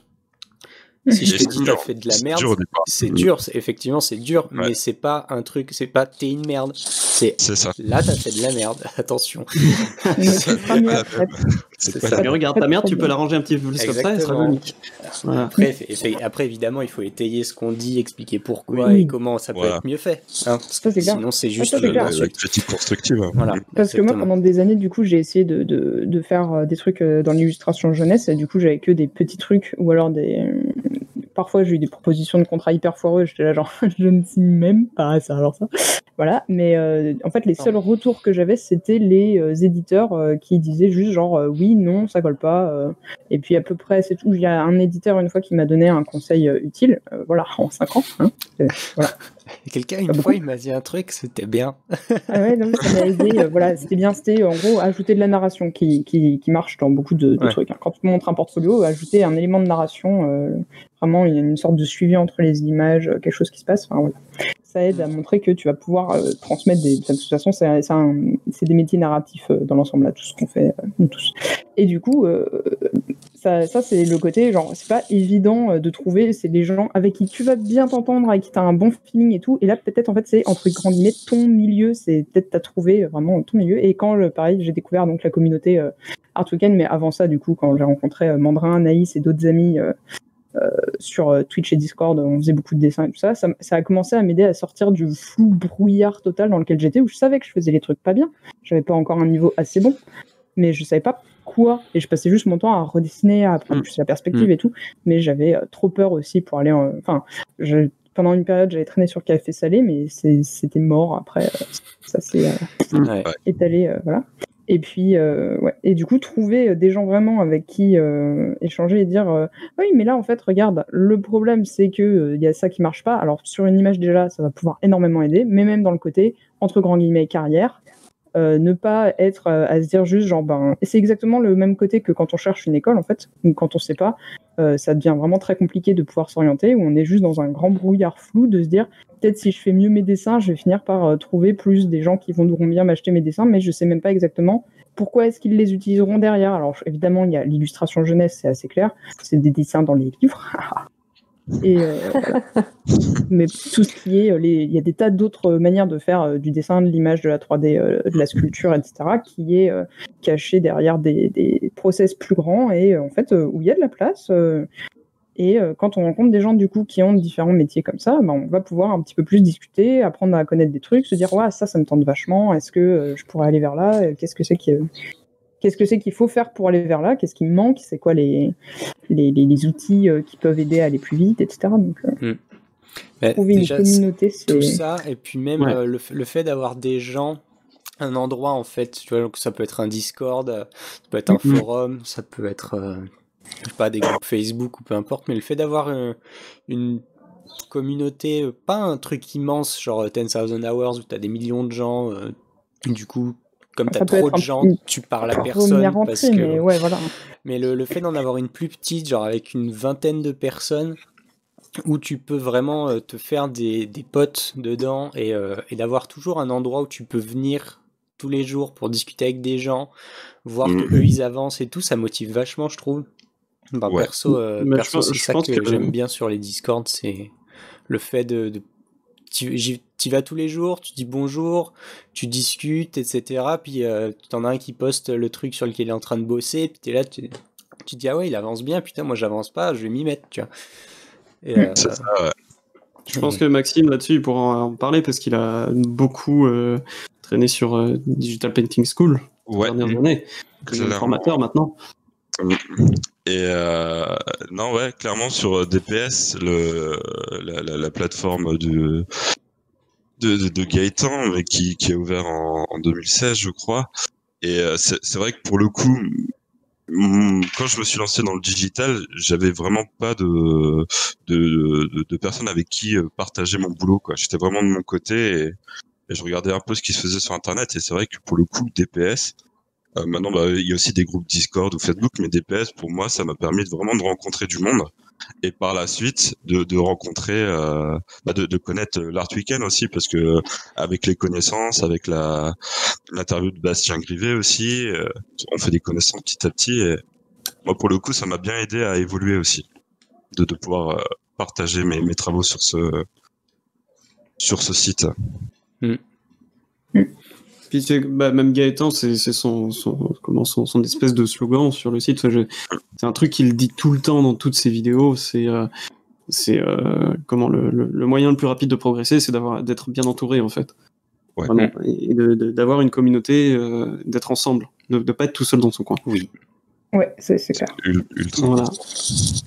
Si je te dis t'as fait de la merde, c'est dur, effectivement c'est dur, mais c'est pas un truc, c'est pas t'es une merde, c'est ça. Là t'as fait de la merde, attention. C'est ça. Mais regarde, ta merde, tu peux la ranger un petit peu plus comme ça, elle sera unique. Voilà. Après, évidemment, il faut étayer ce qu'on dit, expliquer pourquoi et comment ça peut être mieux fait. Hein, parce que sinon, c'est juste la critique constructive. Voilà, parce que moi, pendant des années, du coup, j'ai essayé de faire des trucs dans l'illustration jeunesse, et du coup, j'avais que des petits trucs, ou alors parfois, j'ai eu des propositions de contrats hyper foireux, j'étais là genre, je ne signe même pas ça, alors ça. Voilà, mais en fait, les seuls retours que j'avais, c'était les éditeurs qui disaient juste genre, oui, non, ça colle pas. Et puis à peu près, c'est tout. Il y a un éditeur, une fois, qui m'a donné un conseil utile, voilà, en 5 ans. Hein, voilà. Quelqu'un, une fois, il m'a dit un truc, c'était bien. Ah ouais, non, ça m'a aidé, voilà, c'était bien, c'était en gros ajouter de la narration qui marche dans beaucoup de trucs. Hein. Quand tu montres un portfolio, ajouter un élément de narration, vraiment, il y a une sorte de suivi entre les images, quelque chose qui se passe. Enfin, voilà. ça aide à montrer que tu vas pouvoir transmettre des... De toute façon, c'est des métiers narratifs dans l'ensemble, là, tout ce qu'on fait, nous tous. Et du coup, ça c'est le côté, genre, c'est pas évident de trouver, c'est des gens avec qui tu vas bien t'entendre, avec qui tu as un bon feeling et tout. Et là, peut-être, en fait, c'est, entre grands guillemets, ton milieu, c'est peut-être t'as trouvé vraiment ton milieu. Et quand, pareil, j'ai découvert donc la communauté Art Weekend, mais avant ça, du coup, quand j'ai rencontré Mandrin, Naïs et d'autres amis sur Twitch et Discord, on faisait beaucoup de dessins et tout ça, ça a commencé à m'aider à sortir du flou brouillard total dans lequel j'étais, où je savais que je faisais les trucs pas bien. J'avais pas encore un niveau assez bon, mais je savais pas quoi, et je passais juste mon temps à redessiner, à prendre plus la perspective et tout, mais j'avais trop peur aussi pour aller pendant une période j'avais traîné sur Café Salé, mais c'était mort après, ça s'est étalé, voilà. Et puis et du coup trouver des gens vraiment avec qui échanger et dire oui, mais là en fait regarde, le problème c'est que y a ça qui marche pas. Alors sur une image déjà ça va pouvoir énormément aider, mais même dans le côté entre grands guillemets carrière, ne pas être à se dire juste genre et c'est exactement le même côté que quand on cherche une école en fait, ou quand on sait pas, ça devient vraiment très compliqué de pouvoir s'orienter, où on est juste dans un grand brouillard flou de se dire peut-être si je fais mieux mes dessins, je vais finir par trouver plus des gens qui voudront bien m'acheter mes dessins, mais je sais même pas exactement pourquoi est-ce qu'ils les utiliseront derrière. Alors évidemment il y a l'illustration jeunesse, c'est assez clair, c'est des dessins dans les livres. Et voilà. Mais tout ce qui est, il y a des tas d'autres manières de faire du dessin, de l'image, de la 3D, de la sculpture, etc., qui est caché derrière des process plus grands et en fait où il y a de la place. Et quand on rencontre des gens du coup qui ont différents métiers comme ça, on va pouvoir un petit peu plus discuter, apprendre à connaître des trucs, se dire ouais, ça me tente vachement. Est-ce que je pourrais aller vers là? Qu'est-ce que c'est qu'il faut faire pour aller vers là? Qu'est-ce qui me manque? C'est quoi les outils qui peuvent aider à aller plus vite, etc. Donc, trouver déjà, une communauté, c'est... Tout ça, et puis même le fait d'avoir des gens, un endroit en fait, tu vois, donc ça peut être un Discord, ça peut être un forum, ça peut être, je sais pas, des groupes Facebook ou peu importe, mais le fait d'avoir une communauté, pas un truc immense, genre 10,000 hours où t'as des millions de gens, du coup, comme t'as trop de gens, tu parles à personne parce que... mais ouais, voilà. Mais le fait d'en avoir une plus petite, genre avec une vingtaine de personnes, où tu peux vraiment te faire des potes dedans et d'avoir toujours un endroit où tu peux venir tous les jours pour discuter avec des gens, voir que eux ils avancent et tout, ça motive vachement, je trouve. Perso, c'est ça que j'aime bien sur les Discord, c'est le fait tu vas tous les jours, tu dis bonjour, tu discutes, etc. Puis t'en as un qui poste le truc sur lequel il est en train de bosser, puis t'es là, tu dis ah ouais, il avance bien, putain, moi j'avance pas, je vais m'y mettre, tu vois. Et, c'est ça, ouais. Je pense que Maxime là-dessus il pourra en parler parce qu'il a beaucoup traîné sur Digital Painting School ces dernières années. Il est formateur maintenant. Et non, ouais, clairement sur DPS, la plateforme de Gaëtan, mais qui est ouvert en 2016, je crois. Et c'est vrai que pour le coup, quand je me suis lancé dans le digital, j'avais vraiment pas de personnes avec qui partager mon boulot, quoi. J'étais vraiment de mon côté et je regardais un peu ce qui se faisait sur Internet. Et c'est vrai que pour le coup, DPS, maintenant, il y a aussi des groupes Discord ou Facebook, mais DPS, pour moi, ça m'a permis vraiment de rencontrer du monde et par la suite de rencontrer, de connaître l'Art Weekend aussi, parce que avec les connaissances, avec l'interview de Bastien Grivet aussi, on fait des connaissances petit à petit. Et moi, pour le coup, ça m'a bien aidé à évoluer aussi, de pouvoir partager mes travaux sur ce site. Puis même Gaëtan, c'est son espèce de slogan sur le site. C'est un truc qu'il dit tout le temps dans toutes ses vidéos. C'est comment le moyen le plus rapide de progresser, c'est d'être bien entouré en fait. Ouais. Vraiment. Et d'avoir une communauté, d'être ensemble, de pas être tout seul dans son coin. Oui. Ouais, c'est clair. Ultra. Voilà.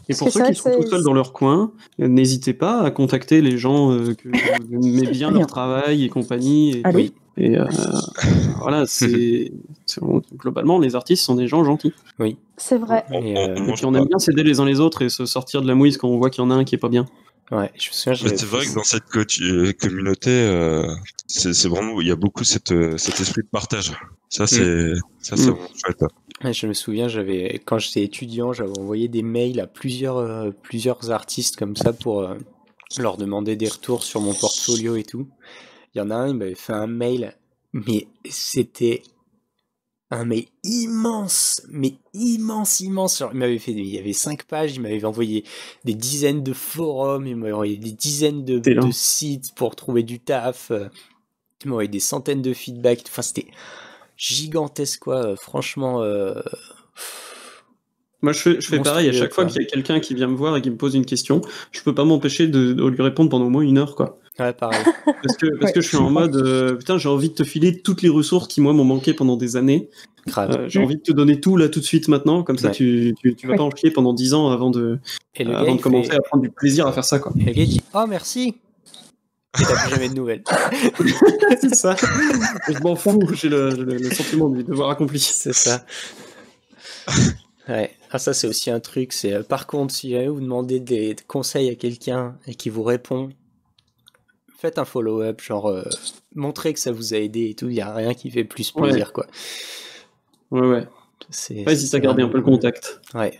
Et pour ceux qui sont tout seuls dans leur coin, n'hésitez pas à contacter les gens que vous aimez bien leur travail et compagnie. Allez. Et voilà, globalement, les artistes sont des gens gentils. Oui. C'est vrai. Et puis on aime bien s'aider les uns les autres et se sortir de la mouise quand on voit qu'il y en a un qui est pas bien. Ouais, je me souviens. C'est vrai que dans cette communauté, c'est vraiment, il y a beaucoup cet esprit de partage. Ça, c'est vraiment chouette. Ouais, je me souviens, quand j'étais étudiant, j'avais envoyé des mails à plusieurs artistes comme ça pour leur demander des retours sur mon portfolio et tout. Il y en a un, il m'avait fait un mail, mais c'était un mail immense, mais immense. Genre, il y avait 5 pages, il m'avait envoyé des dizaines de forums, il m'avait envoyé des dizaines de sites pour trouver du taf, il m'a envoyé des centaines de feedbacks. Enfin, c'était gigantesque, quoi. Franchement. Moi, je fais pareil. À chaque fois qu'il y a quelqu'un qui vient me voir et qui me pose une question, je peux pas m'empêcher de lui répondre pendant au moins 1 heure, quoi. Ouais, pareil. Parce que je suis en mode, putain, j'ai envie de te filer toutes les ressources qui, moi, m'ont manqué pendant des années. J'ai envie de te donner tout, là, tout de suite, maintenant. Comme ça, tu vas pas en chier pendant 10 ans avant de commencer à prendre du plaisir à faire ça, quoi. Et le gars, il dit « Oh, merci !» Et t'as plus jamais de nouvelles. C'est ça. Je m'en fous, j'ai le sentiment du devoir accompli. C'est ça. Ouais. Ah, ça, c'est aussi un truc. C'est par contre, si jamais vous demandez des conseils à quelqu'un et qu'il vous répond, faites un follow-up, genre montrez que ça vous a aidé et tout. Il n'y a rien qui fait plus plaisir, quoi. Ouais. Pas hésite à garder un peu le contact. Ouais.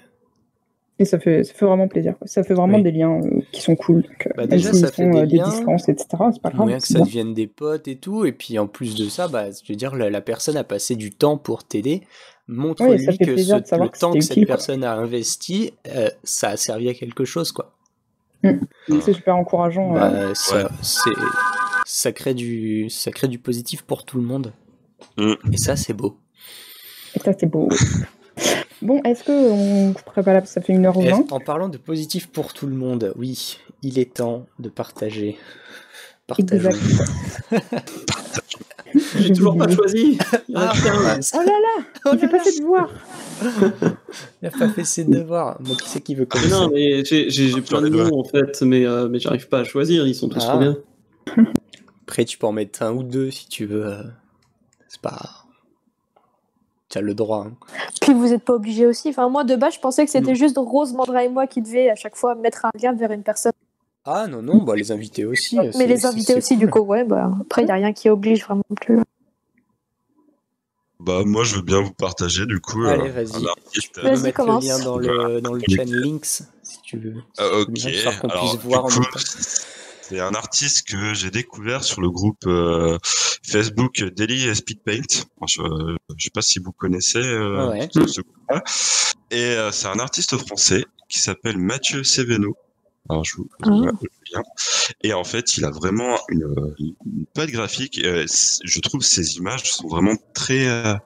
Et ça fait vraiment plaisir, quoi. Ça fait vraiment des liens qui sont cool. Donc, déjà, ça fait des liens, distances, etc. C'est pas grave. Moyen que ça devienne des potes et tout. Et puis en plus de ça, je veux dire, la personne a passé du temps pour t'aider. Montre-lui que le temps que cette personne a investi, ça a servi à quelque chose, quoi. C'est super encourageant. Ça crée du positif pour tout le monde. Et ça, c'est beau. Bon, est-ce qu'on ferait pas là, ça fait 1h20 ? En parlant de positif pour tout le monde, oui, il est temps de partager. Exactement. J'ai toujours pas choisi. Oh là là, il fait pas ses devoirs. Il a pas fait ses devoirs. Moi, qui c'est qui veut commencer ? Non, mais j'ai plein de noms en fait, mais j'arrive pas à choisir. Ils sont tous trop bien. Après, tu peux en mettre 1 ou 2 si tu veux. C'est pas. Tu as le droit. Hein. Puis vous n'êtes pas obligé aussi. Enfin, moi, de base, je pensais que c'était juste Rose, Mandra et moi qui devaient à chaque fois mettre un lien vers une personne. Ah non, les invités aussi. Mais les invités aussi, cool. Du coup, ouais. Après, il n'y a rien qui oblige vraiment plus. Moi, je veux bien vous partager, du coup. Allez, vas-y. Tu peux mettre commence. le lien dans le chain links, si tu veux. Ok. Bien, qu'on puisse voir en même temps. C'est un artiste que j'ai découvert sur le groupe Facebook Daily Speed Paint. Je sais pas si vous connaissez ce groupe-là. Et c'est un artiste français qui s'appelle Mathieu Sévéno. Alors je vous le lien. Et en fait, il a vraiment une patte graphique. Je trouve ses images sont vraiment très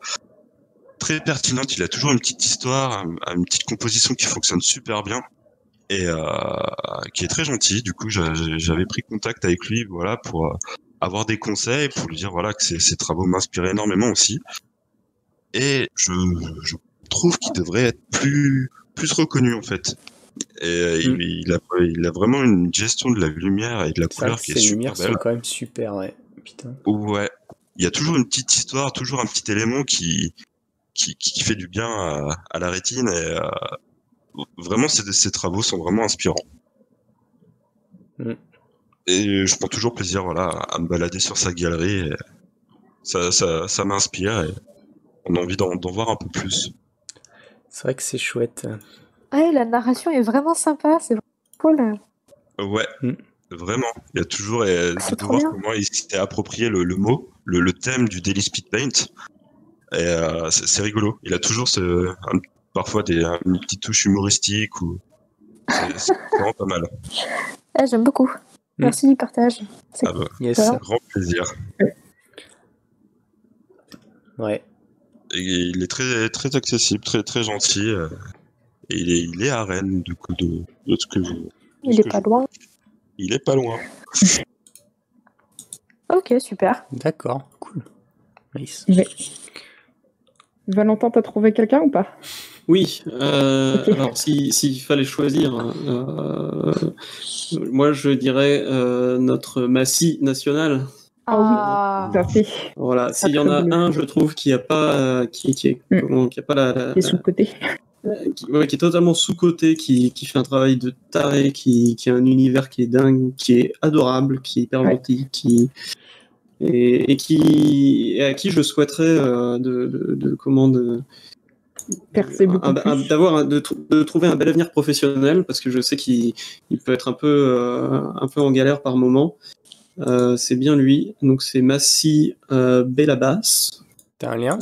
pertinentes. Il a toujours une petite histoire, une petite composition qui fonctionne super bien. Et qui est très gentil. Du coup, j'avais pris contact avec lui, voilà, pour avoir des conseils, pour lui dire voilà que ses travaux m'inspiraient énormément aussi. Et je trouve qu'il devrait être plus reconnu en fait. Et il a vraiment une gestion de la lumière et de la couleur qui est super belle. Les lumières sont quand même super, ouais. Putain. Ouais. Il y a toujours une petite histoire, toujours un petit élément qui fait du bien à la rétine et vraiment, ces travaux sont vraiment inspirants. Et je prends toujours plaisir, à me balader sur sa galerie. Et ça m'inspire et on a envie d'en voir un peu plus. C'est vrai que c'est chouette. Ouais, la narration est vraiment sympa, c'est vraiment cool. Ouais, vraiment. Il y a toujours de voir comment il s'est approprié le mot, le thème du Daily Speed Paint. Et c'est rigolo. Il a toujours parfois une petite touche humoristique ou c'est vraiment pas mal. J'aime beaucoup. Merci du partage. C'est un grand plaisir. Ouais. Et il est très très accessible, très très gentil. Et il est à Rennes du coup de ce que je. Il est pas loin. Il est pas loin. Ok, super. D'accord, cool. Nice. Ouais. Valentin, t'as trouvé quelqu'un ou pas ? Oui. Alors, s'il fallait choisir, moi je dirais notre Massy national. Ah oui, tout à fait. Voilà. S'il y en a un, je trouve qui a pas, qui a pas la. Qui est sous-côté. Qui est totalement sous-côté, qui fait un travail de taré, qui a un univers qui est dingue, qui est adorable, qui est hyper gentil, et à qui je souhaiterais percer beaucoup plus. De trouver un bel avenir professionnel, parce que je sais qu'il peut être un peu en galère par moment. C'est bien lui, donc c'est Massi Bellabas. T'as un lien?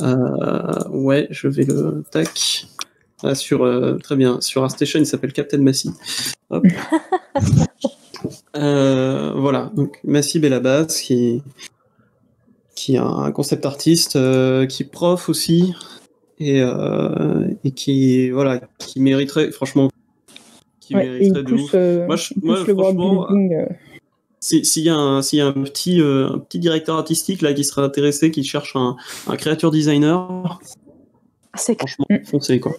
Ouais, je vais le tac. Très bien. Sur ArtStation, il s'appelle Captain Massi. Hop. Voilà, donc Massi Bellabas, qui est un concept artiste, qui est prof aussi, et qui mériterait, franchement, mériterait de ouf. Moi, franchement, s'il y a un petit directeur artistique là qui serait intéressé, qui cherche un creature designer, c'est franchement, foncez quoi.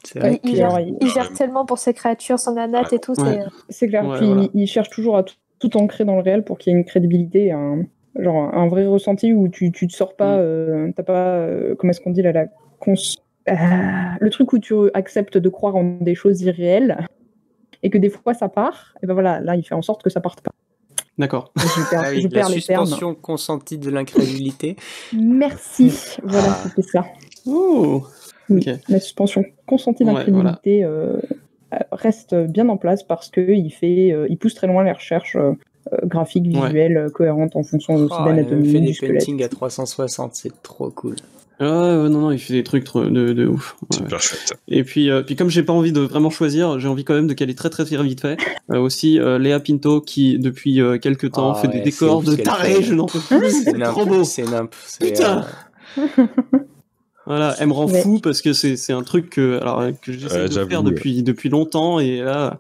C'est vrai. Il gère tellement pour ses créatures, son anat et tout. C'est clair. Ouais, puis voilà. il cherche toujours à tout ancrer dans le réel pour qu'il y ait une crédibilité, un vrai ressenti où tu te sors pas, t'as pas, comment est-ce qu'on dit là, le truc où tu acceptes de croire en des choses irréelles et que des fois ça part, et ben voilà, là il fait en sorte que ça parte pas. D'accord. Je perds la les termes. suspension consentie de l'incrédulité. Merci, voilà, c'était ça. Oh. Oui, Okay. la suspension consentie d'incrédulité reste bien en place parce qu'il pousse très loin les recherches graphiques, visuelles, cohérentes en fonction aussi d'anatomie. Il fait des squelette. paintings à 360, c'est trop cool. Non, il fait des trucs de ouf. Ouais. Super chouette. Et puis comme j'ai pas envie de vraiment choisir, j'ai envie quand même de caler très vite fait. Aussi Léa Pinto qui depuis quelques temps fait des décors de taré, je n'en peux plus, c'est trop beau. C'est nimp. Putain. Voilà, elle me rend fou parce que c'est un truc que j'essaie de faire depuis longtemps, et là,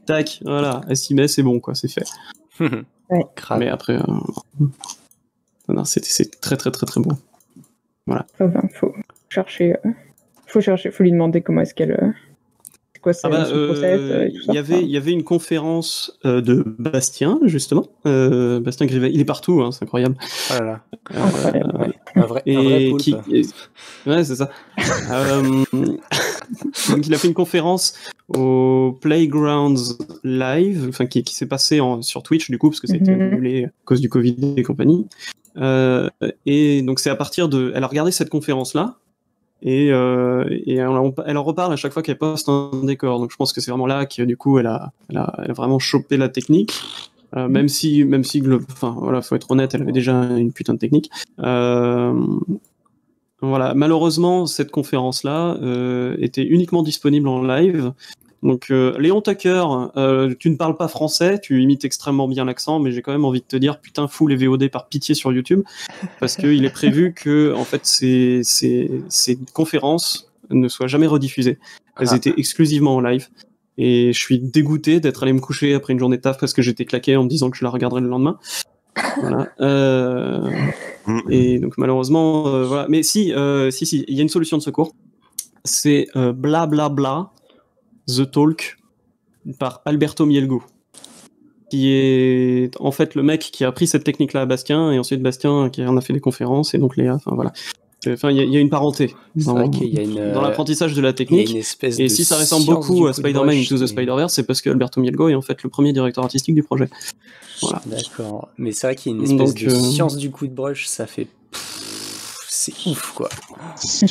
tac, voilà, elle s'y met, c'est bon quoi, c'est fait. Mais après, non, c'est très beau. Voilà. Faut chercher, faut lui demander comment est-ce qu'elle. C'est quoi son process et tout ça. Il y avait une conférence de Bastien, justement. Bastien Grivet, il est partout, hein, c'est incroyable. Oh là là. Incroyable. Un vrai poulpe. Ouais, c'est ça. Donc, il a fait une conférence au Playgrounds Live, enfin qui s'est passé sur Twitch du coup, parce que ça a été annulé à cause du Covid et compagnie. Et donc c'est à partir elle a regardé cette conférence là, et elle en reparle à chaque fois qu'elle poste un décor. Donc je pense que c'est vraiment là que du coup elle a vraiment chopé la technique. Même si voilà, faut être honnête, elle avait déjà une putain de technique. Voilà, malheureusement cette conférence là était uniquement disponible en live. Donc Léon Tucker, tu ne parles pas français, tu imites extrêmement bien l'accent, mais j'ai quand même envie de te dire, putain, fous les VOD par pitié sur YouTube, parce qu'il est prévu que en fait ces conférences ne soient jamais rediffusées. Elles étaient exclusivement en live. Et je suis dégoûté d'être allé me coucher après une journée de taf parce que j'étais claqué en me disant que je la regarderais le lendemain. Voilà. Et donc malheureusement, voilà. Mais si, il y a une solution de secours. C'est Blablabla The Talk par Alberto Mielgo, qui est en fait le mec qui a appris cette technique-là à Bastien, et ensuite Bastien qui en a fait des conférences, et donc Léa, enfin voilà. Enfin, il y a une parenté dans l'apprentissage de la technique. Et si ça ressemble beaucoup à Spider-Man Into the Spider-Verse, c'est parce que Alberto Mielgo est en fait le premier directeur artistique du projet. Voilà. D'accord. Mais c'est vrai qu'il y a une espèce de science du coup de brush, ça fait... C'est ouf, quoi. C'est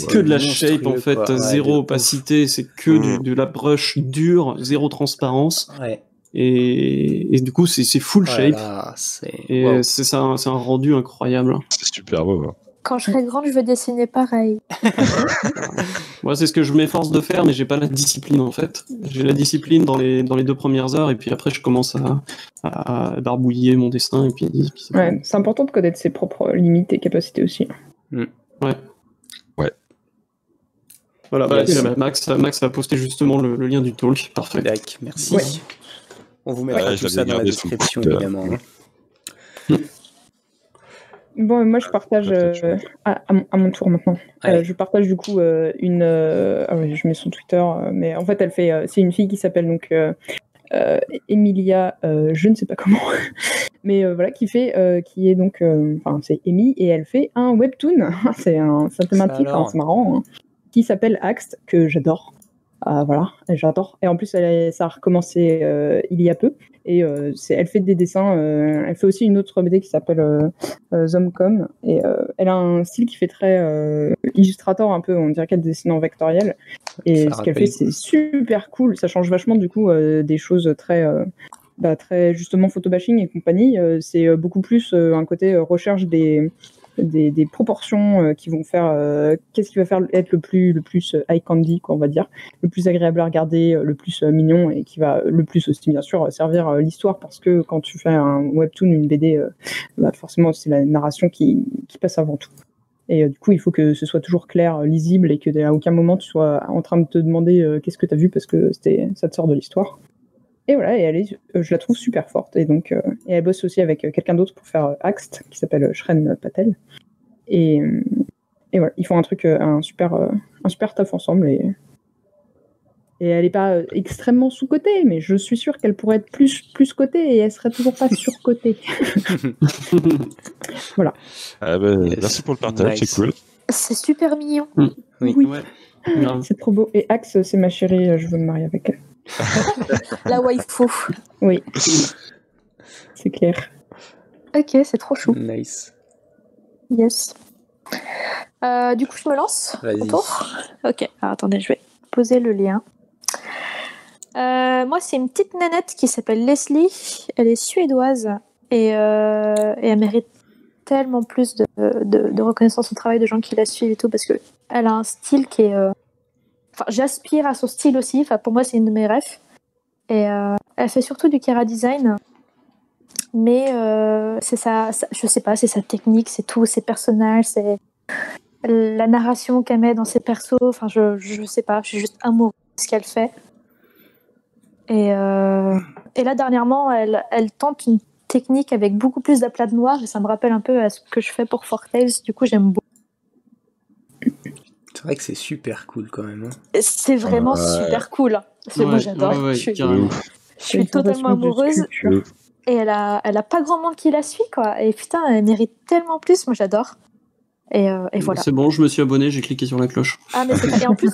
que de la shape, en fait, zéro opacité, c'est que de la brush dure, zéro transparence. Ouais. Et du coup, c'est full shape. Et c'est un rendu incroyable. C'est super beau. Hein. Quand je serai grande, je veux dessiner pareil. Moi, c'est ce que je m'efforce de faire, mais j'ai pas la discipline, en fait. J'ai la discipline dans les 2 premières heures, et puis après, je commence à barbouiller mon dessin, et puis c'est important de connaître ses propres limites et capacités aussi. Ouais. Voilà, Max a posté justement le lien du talk. Parfait. D'accord, merci. Ouais. On vous mettra tout ça dans la description, évidemment. Bon, moi je partage à mon tour maintenant. Ouais. Je partage du coup je mets son Twitter, mais en fait c'est une fille qui s'appelle donc Emilia, je ne sais pas comment, mais voilà, qui est donc, c'est Amy, et elle fait un webtoon, c'est thématique, c'est marrant, hein, qui s'appelle Axt, que j'adore. Voilà, j'adore. Et en plus, ça a recommencé il y a peu. et elle fait des dessins. Elle fait aussi une autre BD qui s'appelle Zomcom, et elle a un style qui fait très illustrator un peu, on dirait qu'elle dessine en vectoriel, et ce qu'elle fait c'est super cool, ça change vachement du coup des choses très justement photobashing et compagnie. C'est beaucoup plus un côté recherche des proportions qui vont faire qu'est-ce qui va faire être le plus eye candy, quoi, on va dire, le plus agréable à regarder, le plus mignon, et qui va le plus aussi bien sûr servir l'histoire, parce que quand tu fais un webtoon, une BD, forcément c'est la narration qui passe avant tout. Et du coup, il faut que ce soit toujours clair, lisible, et que à aucun moment tu sois en train de te demander qu'est-ce que tu as vu, parce que ça te sort de l'histoire. Et voilà, et je la trouve super forte. Et donc, et elle bosse aussi avec quelqu'un d'autre pour faire Axt, qui s'appelle Shren Patel. Et voilà, ils font un super taf ensemble. Et elle n'est pas extrêmement sous-cotée, mais je suis sûre qu'elle pourrait être plus cotée, et elle serait toujours pas sur-cotée. Voilà. Merci pour le partage, c'est cool. C'est super mignon. Oui. Ouais. C'est trop beau. Et Axe, c'est ma chérie, je veux me marier avec elle. La waifu. Oui. C'est clair. Ok, c'est trop chou. Nice. Yes. Du coup, je me lance. Vas-y. Ok, alors, attendez, je vais poser le lien. Moi, c'est une petite nanette qui s'appelle Leslie. Elle est suédoise, et elle mérite tellement plus de reconnaissance au travail de gens qui la suivent et tout, parce qu'elle a un style qui est... j'aspire à son style aussi. Pour moi, c'est une de mes rêves. Et elle fait surtout du chara design. Mais c'est je sais pas, c'est sa technique, c'est tous ses personnages, c'est la narration qu'elle met dans ses persos. Je sais pas, je suis juste amoureuse de ce qu'elle fait. Et là, dernièrement, elle tente une technique avec beaucoup plus d'aplats de noir, et ça me rappelle un peu à ce que je fais pour Fortales. Du coup, j'aime beaucoup. C'est vrai que c'est super cool quand même. Hein. C'est vraiment super cool. Moi, j'adore. Je suis totalement amoureuse. Et elle a pas grand monde qui la suit, quoi. Et putain, elle mérite tellement plus. Moi, j'adore. Et voilà. C'est bon, je me suis abonné, j'ai cliqué sur la cloche. Ah, mais et en plus,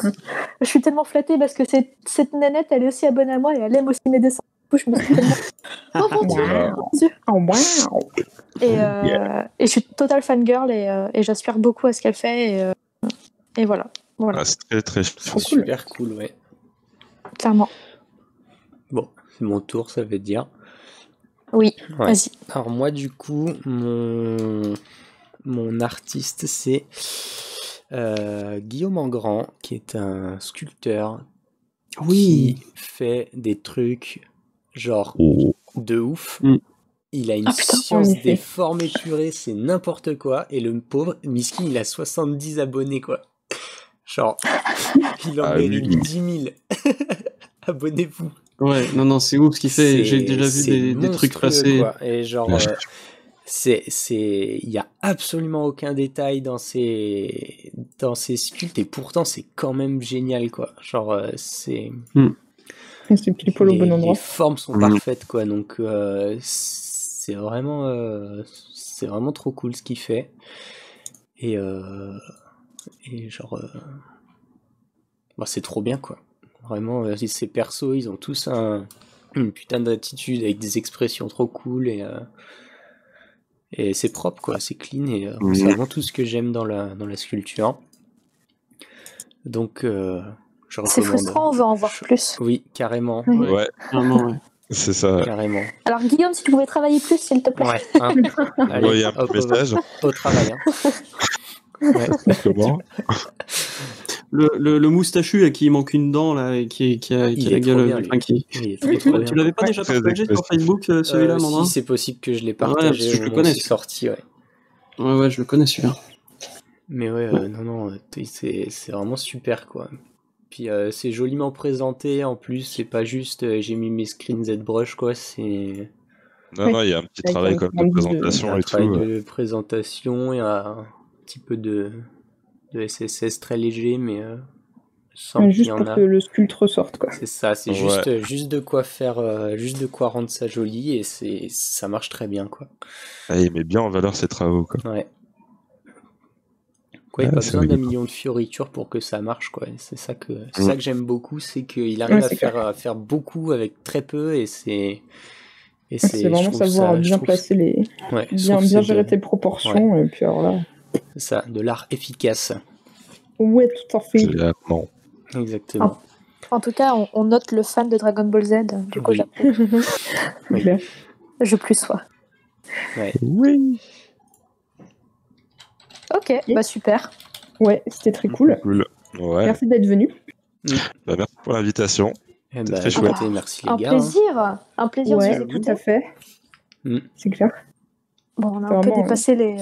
je suis tellement flattée parce que cette nanette, elle est aussi abonnée à moi, et elle aime aussi mes dessins. Du coup, je me suis tellement... Oh mon Dieu. Oh, wow. Et je suis total fangirl, et j'aspire beaucoup à ce qu'elle fait. Et voilà. C'est très très super cool, ouais. Clairement. Bon, c'est mon tour, ça veut dire. Oui, ouais. Vas-y. Alors moi, du coup, mon artiste, c'est Guillaume Engrand, qui est un sculpteur qui fait des trucs genre de ouf. Il a une science des formes épurées, c'est n'importe quoi. Et le pauvre Miskin, il a 70 abonnés, quoi. Genre, il en mérite 10 000. Abonnez-vous. Ouais, non, c'est ouf ce qu'il fait. J'ai déjà vu des trucs passer. Quoi. Et genre, il y a absolument aucun détail dans ces sculptes, et pourtant c'est quand même génial, quoi. Genre, c'est pile poil au bon endroit. Les formes sont parfaites, quoi. Donc c'est vraiment trop cool ce qu'il fait. Et genre, c'est trop bien, quoi. Vraiment, ces persos, ils ont tous une putain d'attitude avec des expressions trop cool, et c'est propre, quoi, c'est clean, et c'est vraiment tout ce que j'aime dans la sculpture. Donc, je recommande. C'est frustrant, on veut en voir plus. Oui, carrément. Ouais. Vraiment, ouais. C'est ça. Carrément. Alors, Guillaume, si tu pouvais travailler plus, s'il te plaît. Ouais. Allez, il y a un petit message. Au travail. Ouais. Comment le moustachu à qui il manque une dent là, et qui a la gueule. Tu l'avais pas déjà partagé sur Facebook, celui-là, Mandrin? Si, c'est possible que je l'ai partagé. Je le connais. C'est sorti, ouais. Ouais, je le connais celui-là. Mais non, c'est vraiment super, quoi. Puis c'est joliment présenté en plus. C'est pas juste j'ai mis mes screens ZBrush, quoi. C'est. Non, il y a un petit travail comme de présentation et tout. De présentation, il y a un petit peu de SSS très léger, mais sans juste pour que le sculpte ressorte, quoi. C'est ça, c'est juste de quoi faire, juste de quoi rendre ça joli, et ça marche très bien, quoi. Il met bien en valeur ses travaux, quoi. Ouais. Quoi, il n'y a pas besoin d'un million de fioritures pour que ça marche, quoi. C'est ça que j'aime beaucoup, c'est qu'il arrive à faire beaucoup avec très peu, et Et c'est vraiment savoir bien placer les. Ouais, bien gérer tes proportions. Ouais. Et puis alors là. C'est ça, de l'art efficace. Ouais, tout à fait. Clairement. Exactement. En tout cas, on note le fan de Dragon Ball Z. Du coup, Oui. Je plus sois. Ouais. Oui. Ok, bah super. Ouais, c'était très cool. Ouais. Merci d'être venu. Bah, merci pour l'invitation. Très chouette, et merci les gars. Un plaisir. Ouais, tout à fait. C'est clair. Bon, on a un peu dépassé les...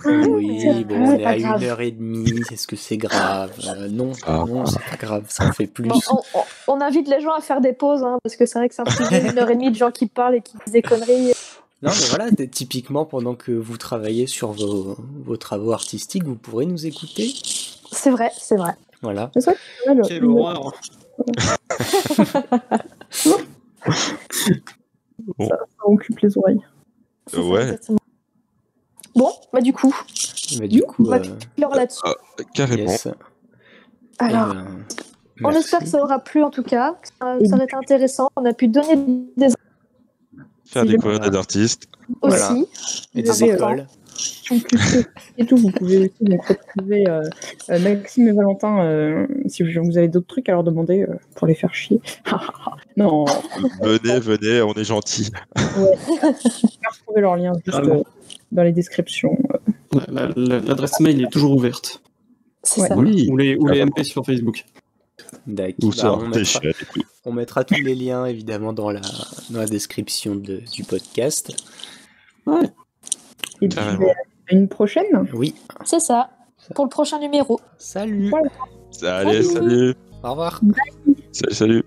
Oui, bon, on est à 1h30, est-ce que c'est grave? Non, c'est pas grave, ça en fait plus. Bon, on invite les gens à faire des pauses, hein, parce que c'est vrai que c'est un sujet d'1h30 de gens qui parlent et qui disent des conneries. Non, mais voilà, typiquement, pendant que vous travaillez sur vos travaux artistiques, vous pourrez nous écouter. C'est vrai. Voilà. C'est ça. Quelle horreur. Ça occupe les oreilles. Ouais. Bon, bah du coup. On va clore là-dessus. Carrément. Yes. Alors, on espère que ça aura plu en tout cas. Ça aurait été intéressant. On a pu donner des... Faire découvrir des artistes. Aussi. Et des écoles. Et tout, vous pouvez aussi donc retrouver Maxime et Valentin si vous avez d'autres trucs à leur demander pour les faire chier. Non. Venez, on est gentils. Ouais. Vous pouvez retrouver leur lien juste dans les descriptions. L'adresse mail est toujours ouverte. C'est ça. Oui. Ou les MP sur Facebook. D'accord. On mettra tous les liens évidemment dans la description du podcast. Ouais. Et puis à une prochaine. Oui. C'est ça. Pour le prochain numéro. Salut. Voilà. Allez, salut. Au revoir. Salut.